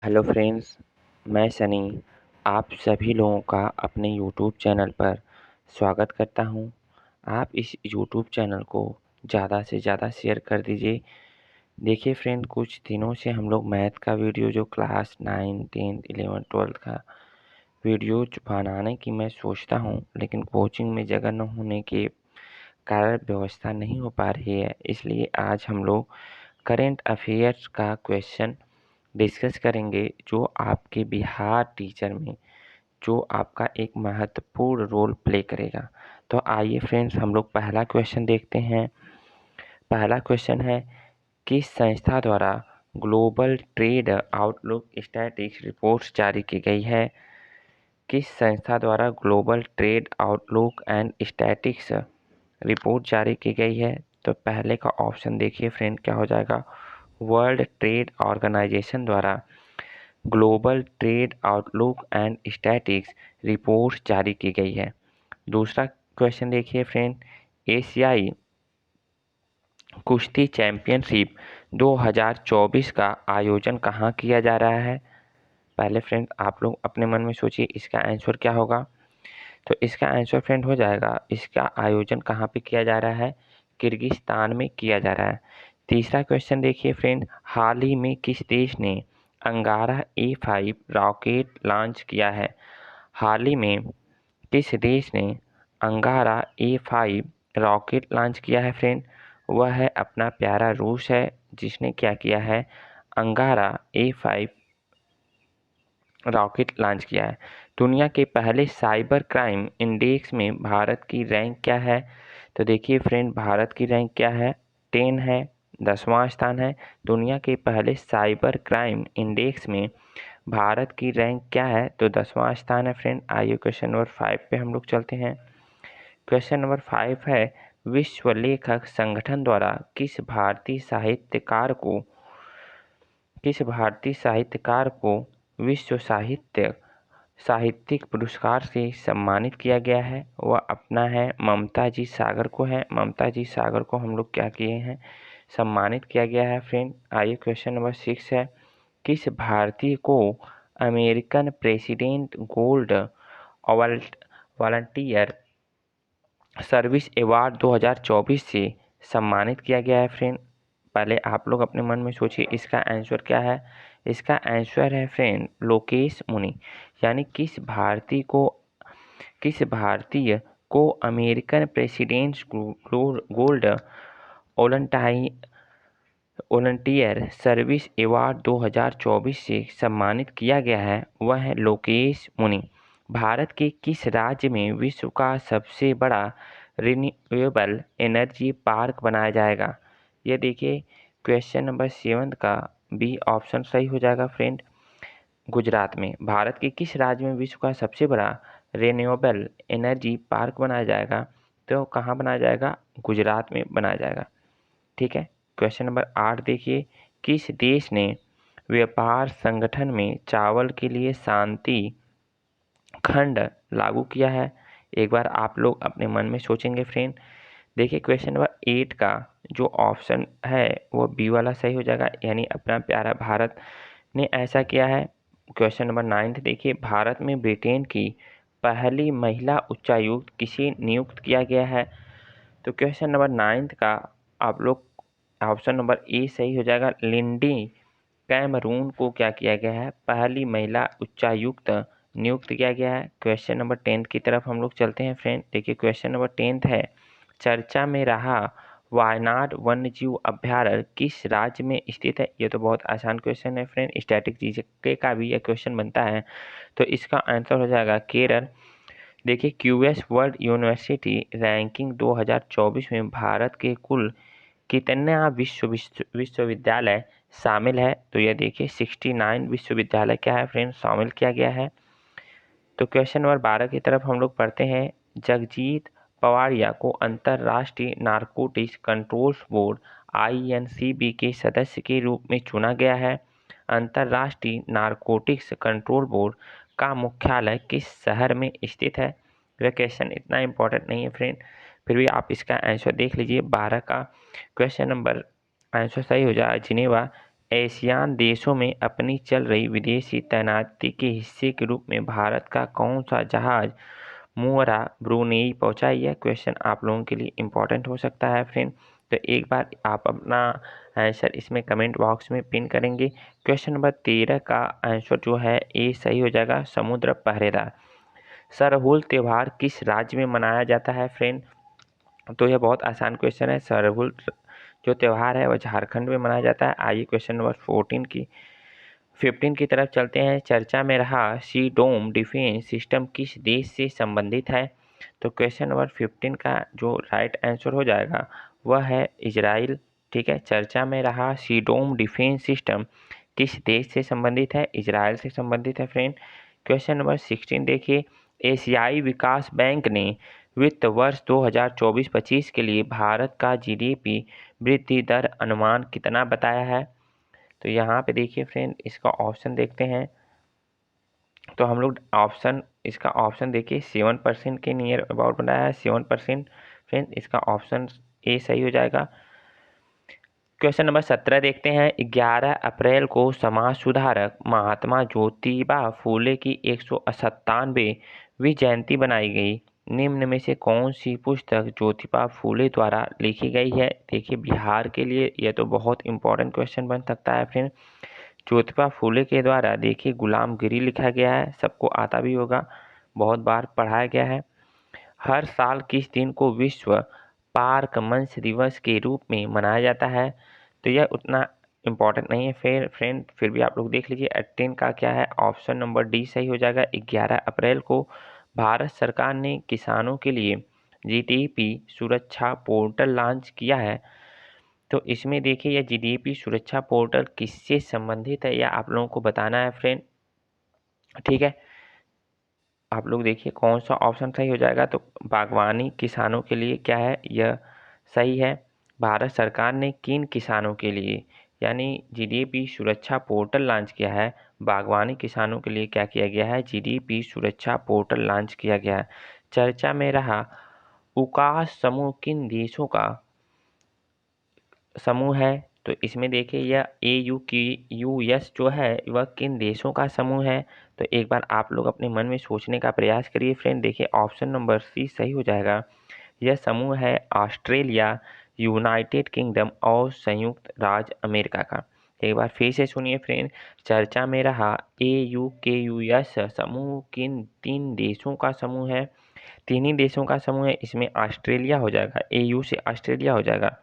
Hello friends, मैं सनी आप सभी लोगों का अपने यूट्यूब चैनल पर स्वागत करता हूं। आप इस यूट्यूब चैनल को ज़्यादा से ज़्यादा शेयर कर दीजिए। देखिए फ्रेंड, कुछ दिनों से हम लोग मैथ का वीडियो जो क्लास 9, 10, 11, 12 का वीडियो बनाने की मैं सोचता हूं, लेकिन कोचिंग में जगह न होने के कारण व्यवस्था नहीं हो पा रही है। इसलिए आज हम लोग करंट अफेयर्स का क्वेश्चन डिस्कस करेंगे जो आपके बिहार टीचर में जो आपका एक महत्वपूर्ण रोल प्ले करेगा। तो आइए फ्रेंड्स, हम लोग पहला क्वेश्चन देखते हैं। पहला क्वेश्चन है, किस संस्था द्वारा global trade outlook statistics reports जारी की गई है? किस संस्था द्वारा global trade outlook and statistics report जारी की गई है? तो पहले का ऑप्शन देखिए फ्रेंड, क्या हो जाएगा? वर्ल्ड ट्रेड ऑर्गेनाइजेशन द्वारा global trade outlook and statistics report जारी की गई है। दूसरा क्वेश्चन देखिए फ्रेंड, एशियाई कुश्ती चैंपियनशिप 2024 का आयोजन कहाँ किया जा रहा है? पहले फ्रेंड आप लोग अपने मन में सोचिए इसका आंसर क्या होगा। तो इसका आंसर फ्रेंड हो जाएगा, इसका आयोजन कहाँ पे किया जा रहा है? किर्गिस्तान में किया जा रहा है। तीसरा क्वेश्चन देखिए फ्रेंड, हाल ही में किस देश ने अंगारा A5 रॉकेट लॉन्च किया है? हाल ही में किस देश ने अंगारा A5 रॉकेट लॉन्च किया है फ्रेंड? वह है अपना प्यारा रूस है, जिसने क्या किया है? अंगारा A5 रॉकेट लॉन्च किया है। दुनिया के पहले साइबर क्राइम इंडेक्स में भारत की रैंक क्या है? तो देखिए फ्रेंड, भारत की रैंक क्या है? 10 है, 10वां स्थान है। दुनिया के पहले साइबर क्राइम इंडेक्स में भारत की रैंक क्या है? तो 10वां स्थान है फ्रेंड। आइए क्वेश्चन नंबर 5 पे हम लोग चलते हैं। क्वेश्चन नंबर 5 है, विश्व लेखक संगठन द्वारा किस भारतीय साहित्यकार को विश्व साहित्यिक पुरस्कार से सम्मानित किया गया है? वह अपना है ममता जी सागर को है। ममता जी सागर को हम लोग क्या किए हैं? सम्मानित किया गया है फ्रेंड। आइए क्वेश्चन नंबर 6 है, किस भारतीय को American president gold Volunteer Service Award 2024 से सम्मानित किया गया है फ्रेंड? पहले आप लोग अपने मन में सोचिए इसका आंसर क्या है। इसका आंसर है फ्रेंड लोकेश मुनि। यानी किस भारतीय को American President's Gold Volunteer Service Award 2024 से सम्मानित किया गया है? वह है लोकेश मुनि। भारत के किस राज्य में विश्व का सबसे बड़ा रिन्यूएबल एनर्जी पार्क बनाया जाएगा? ये देखिए क्वेश्चन नंबर 7 का बी ऑप्शन सही हो जाएगा फ्रेंड। गुजरात में। भारत के किस राज्य में विश्व का सबसे बड़ा रिन्यूएबल एनर्जी पार्क बनाया जाएगा? तो कहाँ बनाया जाएगा? गुजरात में बनाया जाएगा। ठीक है। क्वेश्चन नंबर 8 देखिए, किस देश ने व्यापार संगठन में चावल के लिए शांति खंड लागू किया है? एक बार आप लोग अपने मन में सोचेंगे फ्रेंड। देखिए क्वेश्चन नंबर 8 का जो ऑप्शन है वो बी वाला सही हो जाएगा, यानी अपना प्यारा भारत ने ऐसा किया है। क्वेश्चन नंबर 9 देखिए, भारत में ब्रिटेन की पहली महिला उच्चायुक्त किसे नियुक्त किया गया है? तो क्वेश्चन नंबर 9 का आप लोग ऑप्शन नंबर ए सही हो जाएगा। लिंडी कैमरून को क्या किया गया है? पहली महिला उच्चायुक्त नियुक्त किया गया है। क्वेश्चन नंबर 10 की तरफ हम लोग चलते हैं फ्रेंड। देखिए क्वेश्चन नंबर 10 है, चर्चा में रहा वायनाड वन्यजीव अभ्यारण्य किस राज्य में स्थित है? ये तो बहुत आसान क्वेश्चन है फ्रेंड, स्टैटिक जीके का भी यह क्वेश्चन बनता है। तो इसका आंसर हो जाएगा केरल। देखिए क्यूएस वर्ल्ड यूनिवर्सिटी रैंकिंग 2024 में भारत के कुल कितने विश्वविद्यालय शामिल है? तो यह देखिए 69 विश्वविद्यालय क्या है फ्रेंड शामिल किया गया है। तो क्वेश्चन नंबर 12 की तरफ हम लोग पढ़ते हैं, जगजीत पवारिया को अंतर्राष्ट्रीय नारकोटिक्स कंट्रोल बोर्ड INCB के सदस्य के रूप में चुना गया है। अंतर्राष्ट्रीय नारकोटिक्स कंट्रोल बोर्ड का मुख्यालय किस शहर में स्थित है? यह क्वेश्चन इतना इम्पोर्टेंट नहीं है फ्रेंड, फिर भी आप इसका आंसर देख लीजिए। 12 का क्वेश्चन नंबर आंसर सही हो जाएगा जिनेवा एशियान देशों में अपनी चल रही विदेशी तैनाती के हिस्से के रूप में भारत का कौन सा जहाज मुअरा ब्रुनेई पहुंचा? यह क्वेश्चन आप लोगों के लिए इम्पोर्टेंट हो सकता है फ्रेंड। तो एक बार आप अपना आंसर इसमें कमेंट बॉक्स में पिन करेंगे। क्वेश्चन नंबर 13 का आंसर जो है ए सही हो जाएगा, समुद्र पहरेदार। सरहुल त्यौहार किस राज्य में मनाया जाता है फ्रेंड? तो यह बहुत आसान क्वेश्चन है। सरहुल जो त्यौहार है वह झारखंड में मनाया जाता है। आइए क्वेश्चन नंबर 15 की तरफ चलते हैं। चर्चा में रहा सी डोम डिफेंस सिस्टम किस देश से संबंधित है? तो क्वेश्चन नंबर 15 का जो राइट आंसर हो जाएगा वह है इजराइल। ठीक है, चर्चा में रहा सी डोम डिफेंस सिस्टम किस देश से संबंधित है? इजराइल से संबंधित है फ्रेंड। क्वेश्चन नंबर 16 देखिए, एशियाई विकास बैंक ने वित्त वर्ष 2024-25 के लिए भारत का जीडीपी वृद्धि दर अनुमान कितना बताया है? तो यहाँ पे देखिए फ्रेंड, इसका ऑप्शन देखते हैं। तो हम लोग इसका ऑप्शन देखिए 7% के नियर अबाउट बनाया है, 7%। फ्रेंड इसका ऑप्शन ए सही हो जाएगा। क्वेश्चन नंबर 17 देखते हैं। 11 अप्रैल को समाज सुधारक महात्मा ज्योतिबा फूले की 197वीं जयंती बनाई गई। निम्न में से कौन सी पुस्तक ज्योतिबा फूले द्वारा लिखी गई है? देखिए बिहार के लिए यह तो बहुत इंपॉर्टेंट क्वेश्चन बन सकता है फ्रेंड। ज्योतिबा फूले के द्वारा देखिए गुलामगिरी लिखा गया है, सबको आता भी होगा, बहुत बार पढ़ाया गया है। हर साल किस दिन को विश्व पार्क मंच दिवस के रूप में मनाया जाता है? तो यह उतना इम्पोर्टेंट नहीं है फिर भी आप लोग देख लीजिए। 18 का क्या है? ऑप्शन नंबर डी सही हो जाएगा। 11 अप्रैल को भारत सरकार ने किसानों के लिए जीडीपी सुरक्षा पोर्टल लॉन्च किया है। तो इसमें देखिए यह जीडीपी सुरक्षा पोर्टल किससे संबंधित है, यह आप लोगों को बताना है फ्रेंड। ठीक है, आप लोग देखिए कौन सा ऑप्शन सही हो जाएगा। तो बागवानी किसानों के लिए क्या है, यह सही है। भारत सरकार ने किन किसानों के लिए यानी जीडीपी सुरक्षा पोर्टल लॉन्च किया है? बागवानी किसानों के लिए क्या किया गया है? जीडीपी सुरक्षा पोर्टल लॉन्च किया गया है। चर्चा में रहा उकास समूह किन देशों का समूह है? तो इसमें देखिए यह AUKUS जो है वह किन देशों का समूह है? तो एक बार आप लोग अपने मन में सोचने का प्रयास करिए फ्रेंड। देखिए ऑप्शन नंबर सी सही हो जाएगा। यह समूह है ऑस्ट्रेलिया, यूनाइटेड किंगडम और संयुक्त राज्य अमेरिका का। एक बार फिर से सुनिए फ्रेंड, चर्चा में रहा AUKUS समूह किन 3 देशों का समूह है? 3 ही देशों का समूह है। इसमें ऑस्ट्रेलिया हो जाएगा, AU से ऑस्ट्रेलिया हो जाएगा,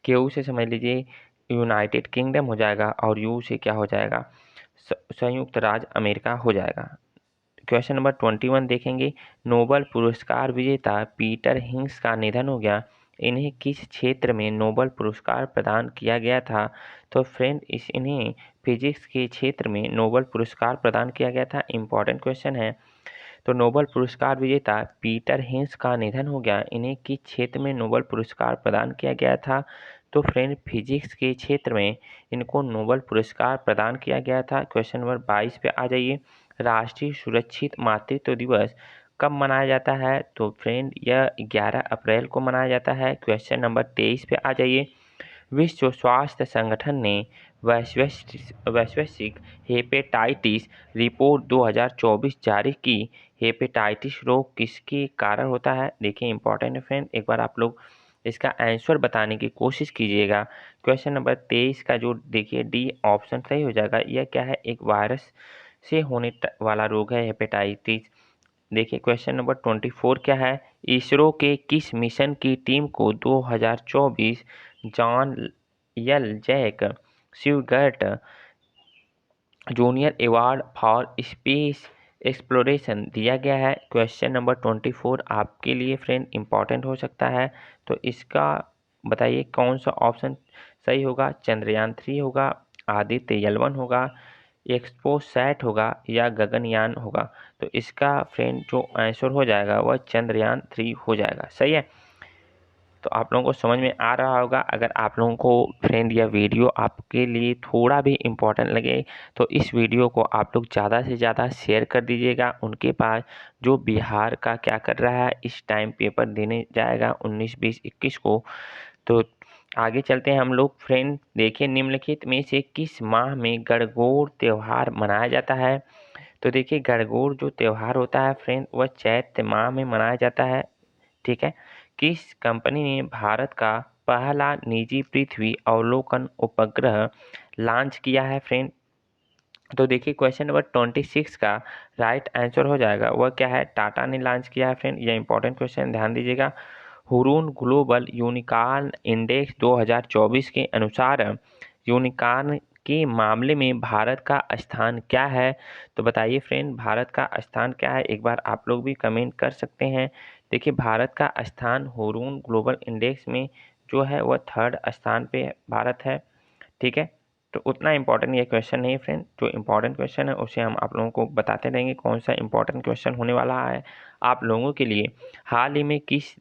क्यू से समझ लीजिए यूनाइटेड किंगडम हो जाएगा और यू से क्या हो जाएगा? संयुक्त राज्य अमेरिका हो जाएगा। क्वेश्चन नंबर 21 देखेंगे। नोबल पुरस्कार विजेता पीटर हिंग्स का निधन हो गया। इन्हें किस क्षेत्र में नोबल पुरस्कार प्रदान किया गया था? तो फ्रेंड इन्हें फिजिक्स के क्षेत्र में नोबल पुरस्कार प्रदान किया गया था। इंपॉर्टेंट क्वेश्चन है। तो नोबल पुरस्कार विजेता पीटर हिंस का निधन हो गया। इन्हें किस क्षेत्र में नोबल पुरस्कार प्रदान किया गया था? तो फ्रेंड फिजिक्स के क्षेत्र में इनको नोबल पुरस्कार प्रदान किया गया था। क्वेश्चन नंबर 22 पे आ जाइए। राष्ट्रीय सुरक्षित मातृत्व दिवस कब मनाया जाता है? तो फ्रेंड यह 11 अप्रैल को मनाया जाता है। क्वेश्चन नंबर 23 पे आ जाइए। विश्व स्वास्थ्य संगठन ने वैश्विक हेपेटाइटिस रिपोर्ट 2024 जारी की। हेपेटाइटिस रोग किसके कारण होता है? देखिए इंपॉर्टेंट है फ्रेंड, एक बार आप लोग इसका आंसर बताने की कोशिश कीजिएगा। क्वेश्चन नंबर 23 का जो देखिए डी ऑप्शन सही हो जाएगा। यह क्या है? एक वायरस से होने वाला रोग है हेपेटाइटिस। देखिए क्वेश्चन नंबर 24 क्या है? इसरो के किस मिशन की टीम को 2024 John L Jack Swigert Junior award for space exploration दिया गया है? क्वेश्चन नंबर 24 आपके लिए फ्रेंड इंपॉर्टेंट हो सकता है। तो इसका बताइए कौन सा ऑप्शन सही होगा? चंद्रयान 3 होगा, आदित्य L1 होगा, एक्सपोसैट होगा या गगनयान होगा? तो इसका फ्रेंड जो आंसर हो जाएगा वह चंद्रयान 3 हो जाएगा। सही है, तो आप लोगों को समझ में आ रहा होगा। अगर आप लोगों को फ्रेंड यह वीडियो आपके लिए थोड़ा भी इम्पोर्टेंट लगे तो इस वीडियो को आप लोग ज़्यादा से ज़्यादा शेयर कर दीजिएगा उनके पास जो बिहार का क्या कर रहा है, इस टाइम पेपर देने जाएगा 19, 20, 21 को। तो आगे चलते हैं हम लोग फ्रेंड। देखिए निम्नलिखित में से किस माह में गणगौर त्यौहार मनाया जाता है? तो देखिए गणगौर जो त्यौहार होता है फ्रेंड वह चैत्र माह में मनाया जाता है। ठीक है। किस कंपनी ने भारत का पहला निजी पृथ्वी अवलोकन उपग्रह लॉन्च किया है फ्रेंड? तो देखिए क्वेश्चन नंबर 26 का राइट आंसर हो जाएगा वह क्या है? टाटा ने लॉन्च किया है फ्रेंड। यह इंपॉर्टेंट क्वेश्चन, ध्यान दीजिएगा। हुरून ग्लोबल यूनिकॉर्न इंडेक्स 2024 के अनुसार यूनिकॉर्न के मामले में भारत का स्थान क्या है? तो बताइए फ्रेंड भारत का स्थान क्या है? एक बार आप लोग भी कमेंट कर सकते हैं। देखिए भारत का स्थान हुरून ग्लोबल इंडेक्स में जो है वह 3rd स्थान पे भारत है। ठीक है। तो उतना इंपॉर्टेंट ये क्वेश्चन नहीं फ्रेंड, जो इंपॉर्टेंट क्वेश्चन है उसे हम आप लोगों को बताते रहेंगे कौन सा इंपॉर्टेंट क्वेश्चन होने वाला है आप लोगों के लिए। हाल ही में किस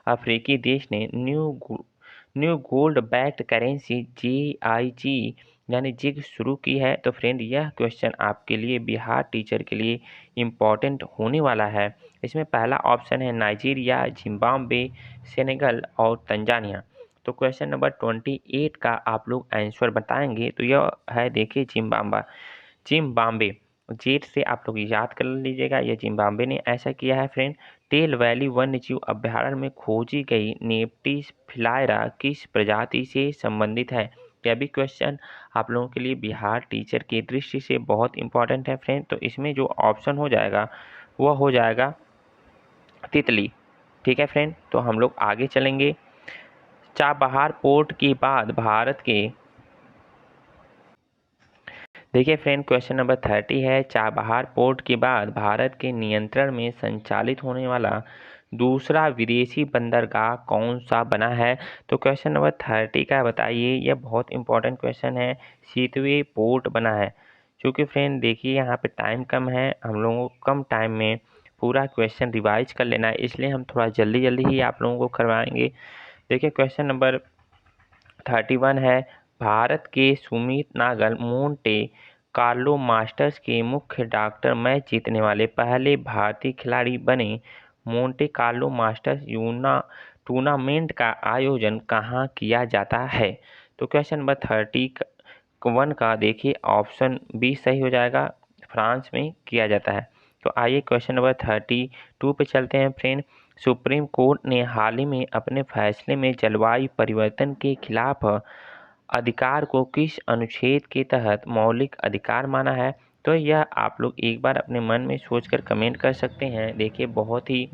अफ्रीकी देश ने new gold backed currency JIG यानी जिग शुरू की है? तो फ्रेंड यह क्वेश्चन आपके लिए बिहार टीचर के लिए इम्पॉर्टेंट होने वाला है। इसमें पहला ऑप्शन है नाइजीरिया, जिम्बाब्वे, सेनेगल और तंजानिया। तो क्वेश्चन नंबर 28 का आप लोग आंसर बताएंगे तो यह है देखिए जिम्बाब्वे। जेट से आप लोग याद कर लीजिएगा, यह जिम्बाब्वे ने ऐसा किया है फ्रेंड। टेल वैली वन्यजीव अभ्यारण्य में खोजी गई नेप्टिस फिलायरा किस प्रजाति से संबंधित है? यह भी क्वेश्चन आप लोगों के लिए बिहार टीचर की दृष्टि से बहुत इंपॉर्टेंट है फ्रेंड। तो इसमें जो ऑप्शन हो जाएगा वह हो जाएगा तितली। ठीक है फ्रेंड, तो हम लोग आगे चलेंगे। चाबहार पोर्ट के बाद भारत के, देखिए फ्रेंड क्वेश्चन नंबर 30 है, चाबहार पोर्ट के बाद भारत के नियंत्रण में संचालित होने वाला दूसरा विदेशी बंदरगाह कौन सा बना है? तो क्वेश्चन नंबर 30 का बताइए, यह बहुत इंपॉर्टेंट क्वेश्चन है। सीतवे पोर्ट बना है। क्योंकि फ्रेंड देखिए यहाँ पे टाइम कम है, हम लोगों को कम टाइम में पूरा क्वेश्चन रिवाइज कर लेना है, इसलिए हम थोड़ा जल्दी जल्दी ही आप लोगों को करवाएंगे। देखिए क्वेश्चन नंबर 31 है, भारत के Sumit Nagal Monte Carlo Masters के मुख्य डॉक्टर मैच जीतने वाले पहले भारतीय खिलाड़ी बने। मोंटे कार्लो मास्टर्स टूर्नामेंट का आयोजन कहाँ किया जाता है? तो क्वेश्चन नंबर 31 का देखिए ऑप्शन बी सही हो जाएगा, फ्रांस में किया जाता है। तो आइए क्वेश्चन नंबर 32 पे चलते हैं फ्रेंड। सुप्रीम कोर्ट ने हाल ही में अपने फैसले में जलवायु परिवर्तन के खिलाफ अधिकार को किस अनुच्छेद के तहत मौलिक अधिकार माना है? तो यह आप लोग एक बार अपने मन में सोचकर कमेंट कर सकते हैं। देखिए बहुत ही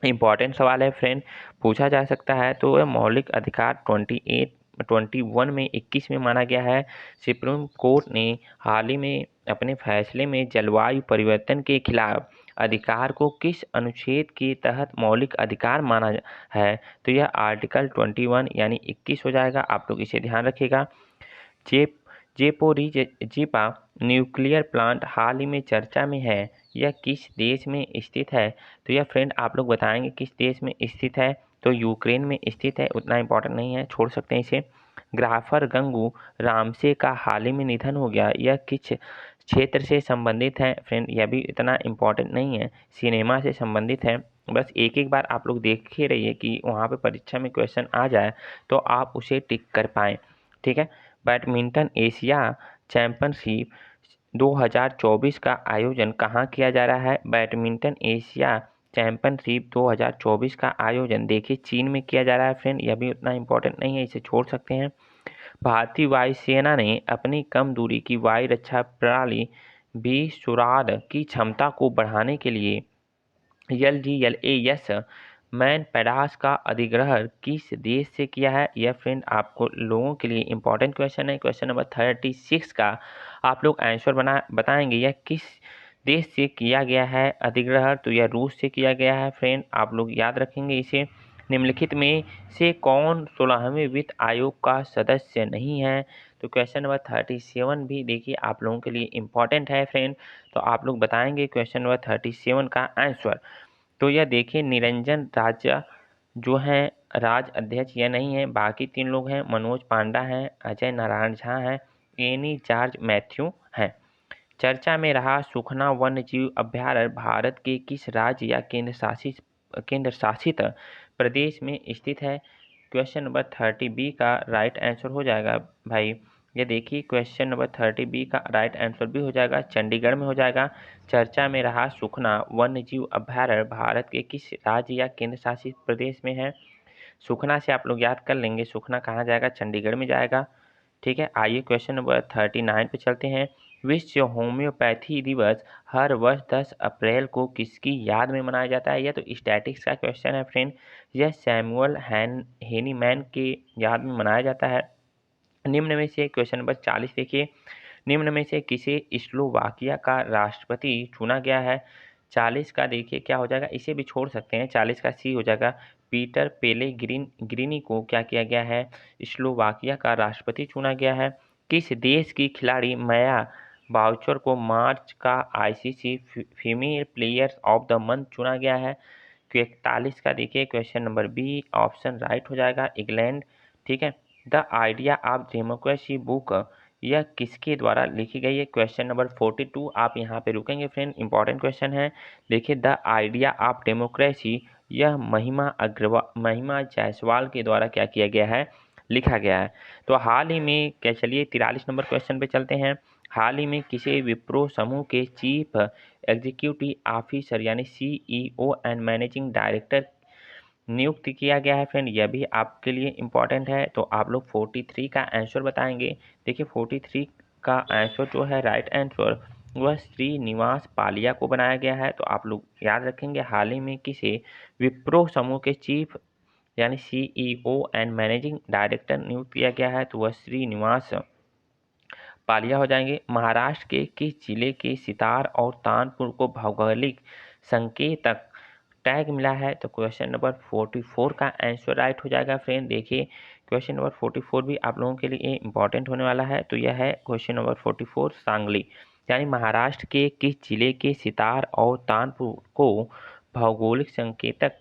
इम्पॉर्टेंट सवाल है फ्रेंड, पूछा जा सकता है। तो यह मौलिक अधिकार 21 में 21 में माना गया है। सुप्रीम कोर्ट ने हाल ही में अपने फैसले में जलवायु परिवर्तन के खिलाफ अधिकार को किस अनुच्छेद के तहत मौलिक अधिकार माना है? तो यह आर्टिकल 21 यानी 21 हो जाएगा। आप लोग इसे ध्यान रखिएगा। जेप जेपोरिजिपा न्यूक्लियर प्लांट हाल ही में चर्चा में है, यह किस देश में स्थित है? तो यह फ्रेंड आप लोग बताएंगे किस देश में स्थित है। तो यूक्रेन में स्थित है, उतना इम्पोर्टेंट नहीं है, छोड़ सकते हैं इसे। ग्राफर गंगू रामसे का हाल ही में निधन हो गया, यह किस क्षेत्र से संबंधित है? फ्रेंड यह भी इतना इम्पोर्टेंट नहीं है, सिनेमा से संबंधित है। बस एक एक बार आप लोग देखे रहिए कि वहाँ पे परीक्षा में क्वेश्चन आ जाए तो आप उसे टिक कर पाएँ। ठीक है। बैडमिंटन एशिया चैंपियनशिप 2024 का आयोजन कहाँ किया जा रहा है? बैडमिंटन एशिया चैंपियनशिप 2024 का आयोजन देखिए चीन में किया जा रहा है फ्रेंड, यह भी उतना इम्पोर्टेंट नहीं है, इसे छोड़ सकते हैं। भारतीय वायुसेना ने अपनी कम दूरी की वायु रक्षा प्रणाली विसुराद की क्षमता को बढ़ाने के लिए LGLAS मैन पैडास का अधिग्रहण किस देश से किया है? यह फ्रेंड आपको लोगों के लिए इंपॉर्टेंट क्वेश्चन है। क्वेश्चन नंबर 36 का आप लोग आंसर बताएंगे, यह किस देश से किया गया है अधिग्रहण? तो यह रूस से किया गया है फ्रेंड, आप लोग याद रखेंगे इसे। निम्नलिखित में से कौन 16वें वित्त आयोग का सदस्य नहीं है? तो क्वेश्चन नंबर 37 भी देखिए आप लोगों के लिए इम्पॉर्टेंट है फ्रेंड, तो आप लोग बताएंगे क्वेश्चन नंबर 37 का आंसर। तो यह देखिए निरंजन राजा जो हैं राज अध्यक्ष यह नहीं है, बाकी 3 लोग हैं, मनोज पांडा हैं, अजय नारायण झा हैं, एनी जॉर्ज मैथ्यू हैं। चर्चा में रहा सुखना वन्यजीव अभ्यारण्य भारत के किस राज्य या केंद्र शासित प्रदेश में स्थित है? क्वेश्चन नंबर 30 बी का राइट आंसर हो जाएगा भाई। ये देखिए क्वेश्चन नंबर 30 बी का राइट आंसर भी हो जाएगा, चंडीगढ़ में हो जाएगा। चर्चा में रहा सुखना वन्य जीव अभयारण्य भारत के किस राज्य या केंद्र शासित प्रदेश में है? सुखना से आप लोग याद कर लेंगे, सुखना कहाँ जाएगा? चंडीगढ़ में जाएगा। ठीक है, आइए क्वेश्चन नंबर 39 पे चलते हैं। विश्व होम्योपैथी दिवस हर वर्ष 10 अप्रैल को किसकी याद में मनाया जाता है? यह तो स्टैटिक्स का क्वेश्चन है फ्रेंड। यह सैमुअल हेनीमैन के याद में मनाया जाता है। निम्न में से क्वेश्चन नंबर 40 देखिए, निम्न में से किसे स्लोवाकिया का राष्ट्रपति चुना गया है? 40 का देखिए क्या हो जाएगा, इसे भी छोड़ सकते हैं, 40 का सी हो जाएगा। पीटर पेलेग्रिनी को क्या किया गया है? स्लोवाकिया का राष्ट्रपति चुना गया है। किस देश की खिलाड़ी माया बाउचर को मार्च का ICC female player of the month चुना गया है? 41 का देखिए question number B option right हो जाएगा, इंग्लैंड। ठीक है, the idea of democracy book यह किसके द्वारा लिखी गई है? क्वेश्चन नंबर 42 आप यहाँ पे रुकेंगे फ्रेंड, इंपॉर्टेंट क्वेश्चन है। देखिए द आइडिया ऑफ डेमोक्रेसी यह महिमा जायसवाल के द्वारा क्या किया गया है? लिखा गया है। तो हाल ही में क्या, चलिए 43 नंबर क्वेश्चन पे चलते हैं। हाल ही में किसे विप्रो समूह के चीफ एग्जीक्यूटिव ऑफिसर यानी CEO एंड मैनेजिंग डायरेक्टर नियुक्त किया गया है फ्रेंड? यह भी आपके लिए इम्पॉर्टेंट है। तो आप लोग 43 का आंसर बताएंगे। देखिए 43 का आंसर जो है राइट आंसर वह श्रीनिवास पालिया को बनाया गया है। तो आप लोग याद रखेंगे, हाल ही में किसे विप्रो समूह के चीफ यानी CEO एंड मैनेजिंग डायरेक्टर नियुक्त किया गया है? तो वह श्रीनिवास पालिया हो जाएंगे। महाराष्ट्र के किस जिले के सितार और तानपुर को भौगोलिक संकेतक टैग मिला है? तो क्वेश्चन नंबर 44 का आंसर राइट हो जाएगा फ्रेंड। देखिए क्वेश्चन नंबर 44 भी आप लोगों के लिए इंपॉर्टेंट होने वाला है। तो यह है क्वेश्चन नंबर 44 सांगली, यानी महाराष्ट्र के किस जिले के सितार और तानपुर को भौगोलिक संकेतक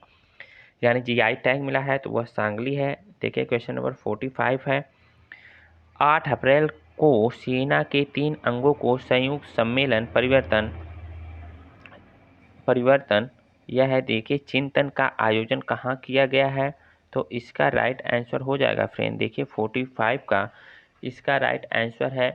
यानी GI टैग मिला है? तो वह सांगली है। देखिए क्वेश्चन नंबर 45 है। 8 अप्रैल को सेना के 3 अंगों को संयुक्त सम्मेलन परिवर्तन यह है देखिए चिंतन का आयोजन कहाँ किया गया है? तो इसका राइट आंसर हो जाएगा फ्रेंड, देखिए 45 का इसका राइट आंसर है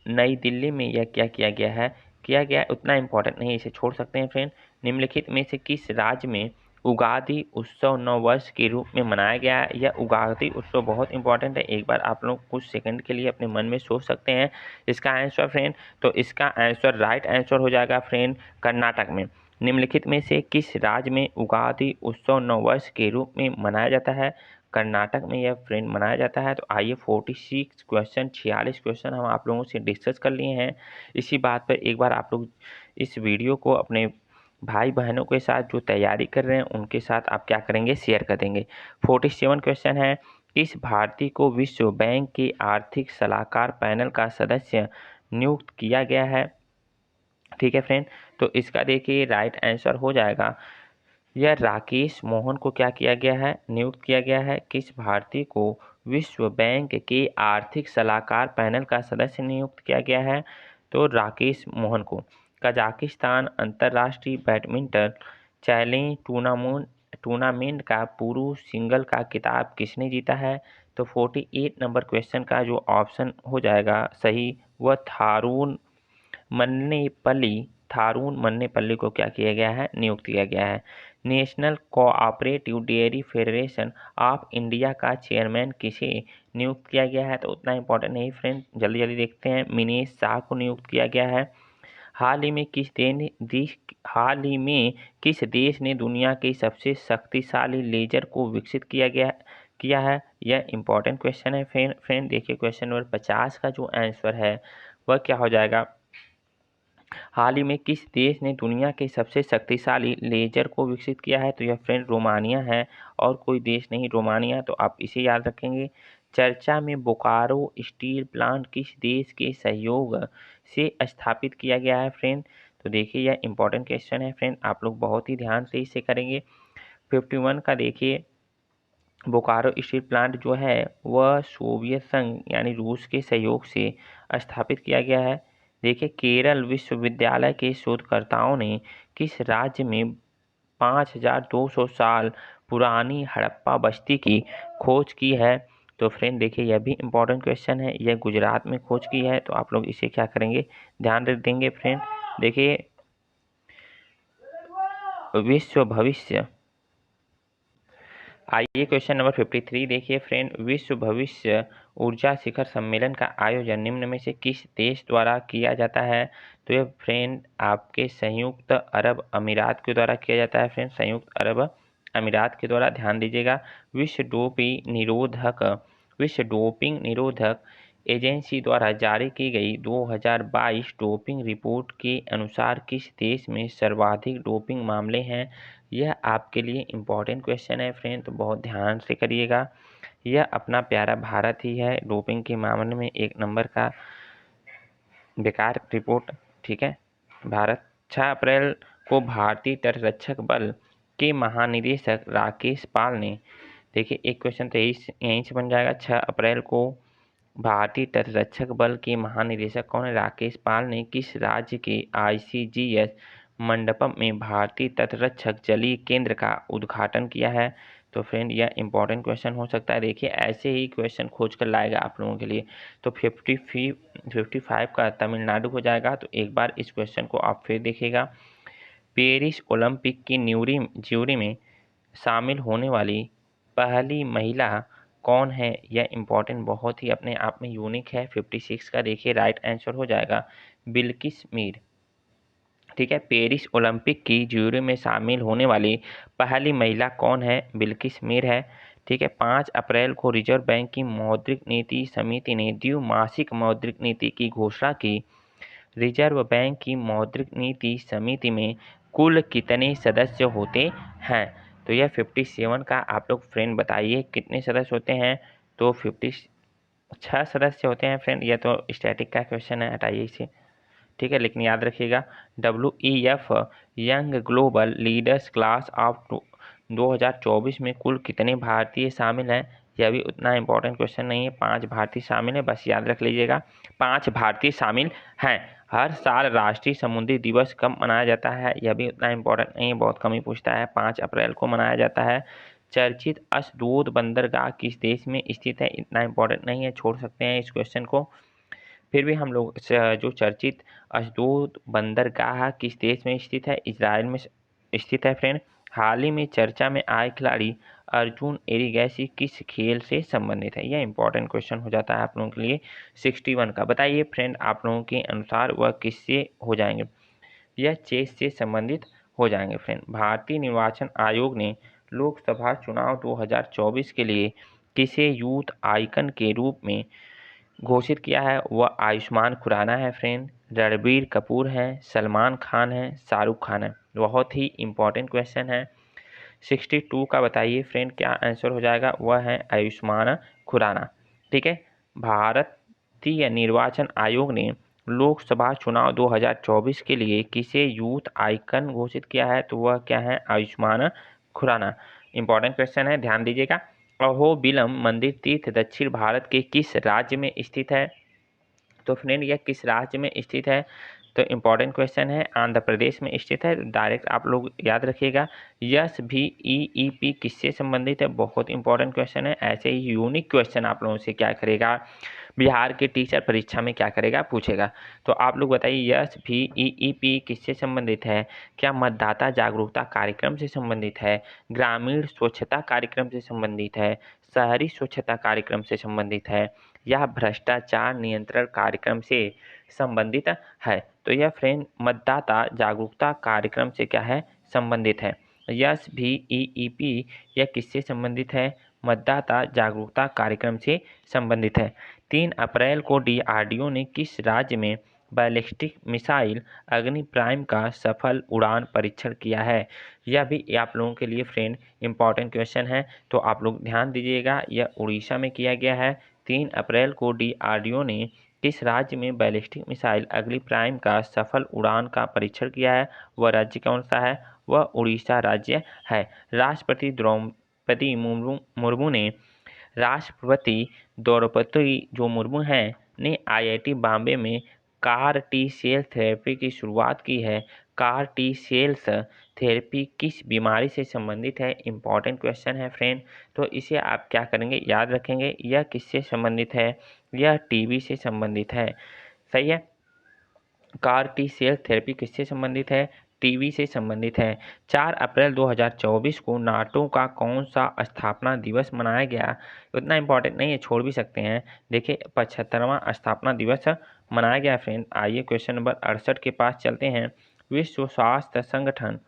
नई दिल्ली में। यह क्या किया गया उतना इम्पोर्टेंट नहीं, इसे छोड़ सकते हैं फ्रेंड। निम्नलिखित में से किस राज्य में उगादि उत्सव नववर्ष के रूप में मनाया गया है? यह उगादि उत्सव बहुत इंपॉर्टेंट है, एक बार आप लोग कुछ सेकंड के लिए अपने मन में सोच सकते हैं इसका आंसर फ्रेंड। तो इसका आंसर राइट आंसर हो जाएगा फ्रेंड कर्नाटक में। निम्नलिखित में से किस राज्य में उगादि उत्सव नववर्ष के रूप में मनाया जाता है? कर्नाटक में यह फ्रेंड मनाया जाता है। तो आइए 46 क्वेश्चन 46 क्वेश्चन हम आप लोगों से डिस्कस कर लिए हैं। इसी बात पर एक बार आप लोग इस वीडियो को अपने भाई बहनों के साथ जो तैयारी कर रहे हैं उनके साथ आप क्या करेंगे, शेयर कर देंगे। 47 क्वेश्चन है, किस भारतीय को विश्व बैंक के आर्थिक सलाहकार पैनल का सदस्य नियुक्त किया गया है? ठीक है फ्रेंड, तो इसका देखिए राइट आंसर हो जाएगा यह राकेश मोहन को क्या किया गया है? नियुक्त किया गया है। किस भारतीय को विश्व बैंक के आर्थिक सलाहकार पैनल का सदस्य नियुक्त किया गया है? तो राकेश मोहन को। कजाकिस्तान अंतर्राष्ट्रीय बैडमिंटन चैलेंज टूर्नामेंट का पुरुष सिंगल का खिताब किसने जीता है? तो 48 नंबर क्वेश्चन का जो ऑप्शन हो जाएगा सही वह थारून मन्नेपल्ली को क्या किया गया है? नियुक्त किया गया है। National cooperative dairy federation of India का चेयरमैन किसे नियुक्त किया गया है? तो उतना इंपॉर्टेंट नहीं फ्रेंड, जल्दी जल्दी देखते हैं। मिनेश शाह को नियुक्त किया गया है। हाल ही में किस देश ने दुनिया के सबसे शक्तिशाली लेजर को विकसित किया है? यह इंपॉर्टेंट क्वेश्चन है फ्रेंड। देखिए क्वेश्चन नंबर 50 का जो आंसर है वह क्या हो जाएगा, हाल ही में किस देश ने दुनिया के सबसे शक्तिशाली लेजर को विकसित किया है? तो यह फ्रेंड रोमानिया है और कोई देश नहीं, रोमानिया। तो आप इसे याद रखेंगे। चर्चा में बोकारो स्टील प्लांट किस देश के सहयोग से स्थापित किया गया है फ्रेंड? तो देखिए यह इंपॉर्टेंट क्वेश्चन है फ्रेंड, आप लोग बहुत ही ध्यान से इसे करेंगे। 51 का देखिए बोकारो स्टील प्लांट जो है वह सोवियत संघ यानी रूस के सहयोग से स्थापित किया गया है। देखिए केरल विश्वविद्यालय के शोधकर्ताओं ने किस राज्य में 5200 साल पुरानी हड़प्पा बस्ती की खोज की है? तो फ्रेंड देखिए यह भी इम्पोर्टेंट क्वेश्चन है, यह गुजरात में खोज की है, तो आप लोग इसे क्या करेंगे, ध्यान रख देंगे फ्रेंड। देखिए विश्व भविष्य, आइए क्वेश्चन नंबर 53 देखिए फ्रेंड, विश्व भविष्य ऊर्जा शिखर सम्मेलन का आयोजन निम्न में से किस देश द्वारा किया जाता है? तो ये फ्रेंड आपके संयुक्त अरब अमीरात के द्वारा किया जाता है फ्रेंड, संयुक्त अरब अमीरात के द्वारा। ध्यान दीजिएगा, विश्व डोपिंग निरोधक एजेंसी द्वारा जारी की गई 2022 डोपिंग रिपोर्ट के अनुसार किस देश में सर्वाधिक डोपिंग मामले हैं? यह आपके लिए इम्पोर्टेंट क्वेश्चन है फ्रेंड, तो बहुत ध्यान से करिएगा। यह अपना प्यारा भारत ही है डोपिंग के मामले में 1 नंबर का बेकार रिपोर्ट, ठीक है भारत। 6 अप्रैल को भारतीय तटरक्षक बल के महानिदेशक राकेश पाल ने, देखिए एक क्वेश्चन तो यहीं से बन जाएगा, 6 अप्रैल को भारतीय तटरक्षक बल के महानिदेशक कौन है? राकेश पाल ने किस राज्य के ICGS मंडपम में भारतीय तटरक्षक जलीय केंद्र का उद्घाटन किया है? तो फ्रेंड यह इंपॉर्टेंट क्वेश्चन हो सकता है, देखिए ऐसे ही क्वेश्चन खोज कर लाएगा आप लोगों के लिए। तो 55 का तमिलनाडु हो जाएगा। तो एक बार इस क्वेश्चन को आप फिर देखिएगा, पेरिस ओलंपिक की ज्यूरी में शामिल होने वाली पहली महिला कौन है? यह इम्पोर्टेंट, बहुत ही अपने आप में यूनिक है। 56 का देखिए राइट आंसर हो जाएगा बिल्किस मीर, ठीक है। पेरिस ओलंपिक की ज्यूरी में शामिल होने वाली पहली महिला कौन है? बिल्किस मीर है, ठीक है। 5 अप्रैल को रिजर्व बैंक की मौद्रिक नीति समिति ने द्विमासिक मौद्रिक नीति की घोषणा की। रिजर्व बैंक की मौद्रिक नीति समिति में कुल कितने सदस्य होते हैं? तो यह 57 का आप लोग फ्रेंड बताइए कितने सदस्य होते हैं? तो 56 सदस्य होते हैं फ्रेंड। यह तो स्टैटिक का क्वेश्चन है, हटाइए इसे, ठीक है। लेकिन याद रखिएगा WEF young global leaders class of 2024 में कुल कितने भारतीय शामिल हैं? यह भी उतना इम्पोर्टेंट क्वेश्चन नहीं है, 5 भारतीय शामिल है, बस याद रख लीजिएगा 5 भारतीय शामिल हैं। हर साल राष्ट्रीय समुद्री दिवस कब मनाया जाता है? यह भी उतना इम्पोर्टेंट नहीं है, बहुत कम ही पूछता है, 5 अप्रैल को मनाया जाता है। चर्चित अशदोद बंदरगाह किस देश में स्थित है? इतना इम्पोर्टेंट नहीं है, छोड़ सकते हैं इस क्वेश्चन को। फिर भी हम लोग जो चर्चित अशदोद बंदरगाह किस देश में स्थित है? इजराइल में स्थित है फ्रेंड। हाल ही में चर्चा में आए खिलाड़ी अर्जुन एरिगैसी किस खेल से संबंधित है? यह इंपॉर्टेंट क्वेश्चन हो जाता है आप लोगों के लिए। 61 का बताइए फ्रेंड, आप लोगों के अनुसार वह किससे हो जाएंगे? यह चेस से संबंधित हो जाएंगे फ्रेंड। भारतीय निर्वाचन आयोग ने लोकसभा चुनाव 2024 के लिए किसे यूथ आइकन के रूप में घोषित किया है? वह आयुष्मान खुराना है फ्रेंड, रणबीर कपूर है, सलमान खान है, शाहरुख खान है। बहुत ही इम्पोर्टेंट क्वेश्चन है। 62 का बताइए फ्रेंड क्या आंसर हो जाएगा? वह है आयुष्मान खुराना, ठीक है। भारतीय निर्वाचन आयोग ने लोकसभा चुनाव 2024 के लिए किसे यूथ आइकन घोषित किया है? तो वह क्या है? आयुष्मान खुराना। इंपॉर्टेंट क्वेश्चन है, ध्यान दीजिएगा। अहोबिलम मंदिर तीर्थ दक्षिण भारत के किस राज्य में स्थित है? तो फ्रेंड यह किस राज्य में स्थित है? तो इम्पॉर्टेंट क्वेश्चन है, आंध्र प्रदेश में स्थित है। डायरेक्ट आप लोग याद रखिएगा। SBEEP किससे संबंधित है? बहुत इंपॉर्टेंट क्वेश्चन है। ऐसे ही यूनिक क्वेश्चन आप लोगों से क्या करेगा, बिहार के टीचर परीक्षा में क्या करेगा, पूछेगा। तो आप लोग बताइए SBEEP किससे संबंधित है? क्या मतदाता जागरूकता कार्यक्रम से संबंधित है, ग्रामीण स्वच्छता कार्यक्रम से संबंधित है, शहरी स्वच्छता कार्यक्रम से संबंधित है, या भ्रष्टाचार नियंत्रण कार्यक्रम से संबंधित है? तो यह फ्रेंड मतदाता जागरूकता कार्यक्रम से क्या है? संबंधित है। SBEEP यह किससे संबंधित है? मतदाता जागरूकता कार्यक्रम से संबंधित है। 3 अप्रैल को DRDO ने किस राज्य में बैलिस्टिक मिसाइल अग्नि प्राइम का सफल उड़ान परीक्षण किया है? यह भी आप लोगों के लिए फ्रेंड इम्पॉर्टेंट क्वेश्चन है, तो आप लोग ध्यान दीजिएगा। यह उड़ीसा में किया गया है। 3 अप्रैल को DRDO ने किस राज्य में बैलिस्टिक मिसाइल अग्नि प्राइम का सफल उड़ान का परीक्षण किया है? वह राज्य कौन सा है? वह उड़ीसा राज्य है। राष्ट्रपति द्रौपदी मुर्मू ने IIT बॉम्बे में कार टी सेल थेरेपी की शुरुआत की है। कार टी सेल्स थेरेपी किस बीमारी से संबंधित है? इम्पॉर्टेंट क्वेश्चन है फ्रेंड। तो इसे आप क्या करेंगे, याद रखेंगे। यह किससे संबंधित है? यह टीबी से संबंधित है। सही है। कार टी सेल थेरेपी किससे संबंधित है? टीबी से संबंधित है। 4 अप्रैल 2024 को नाटो का कौन सा स्थापना दिवस मनाया गया? उतना इम्पोर्टेंट नहीं है, छोड़ भी सकते हैं। देखिए 75वां स्थापना दिवस मनाया गया फ्रेंड। आइए क्वेश्चन नंबर 68 के पास चलते हैं। विश्व स्वास्थ्य संगठन,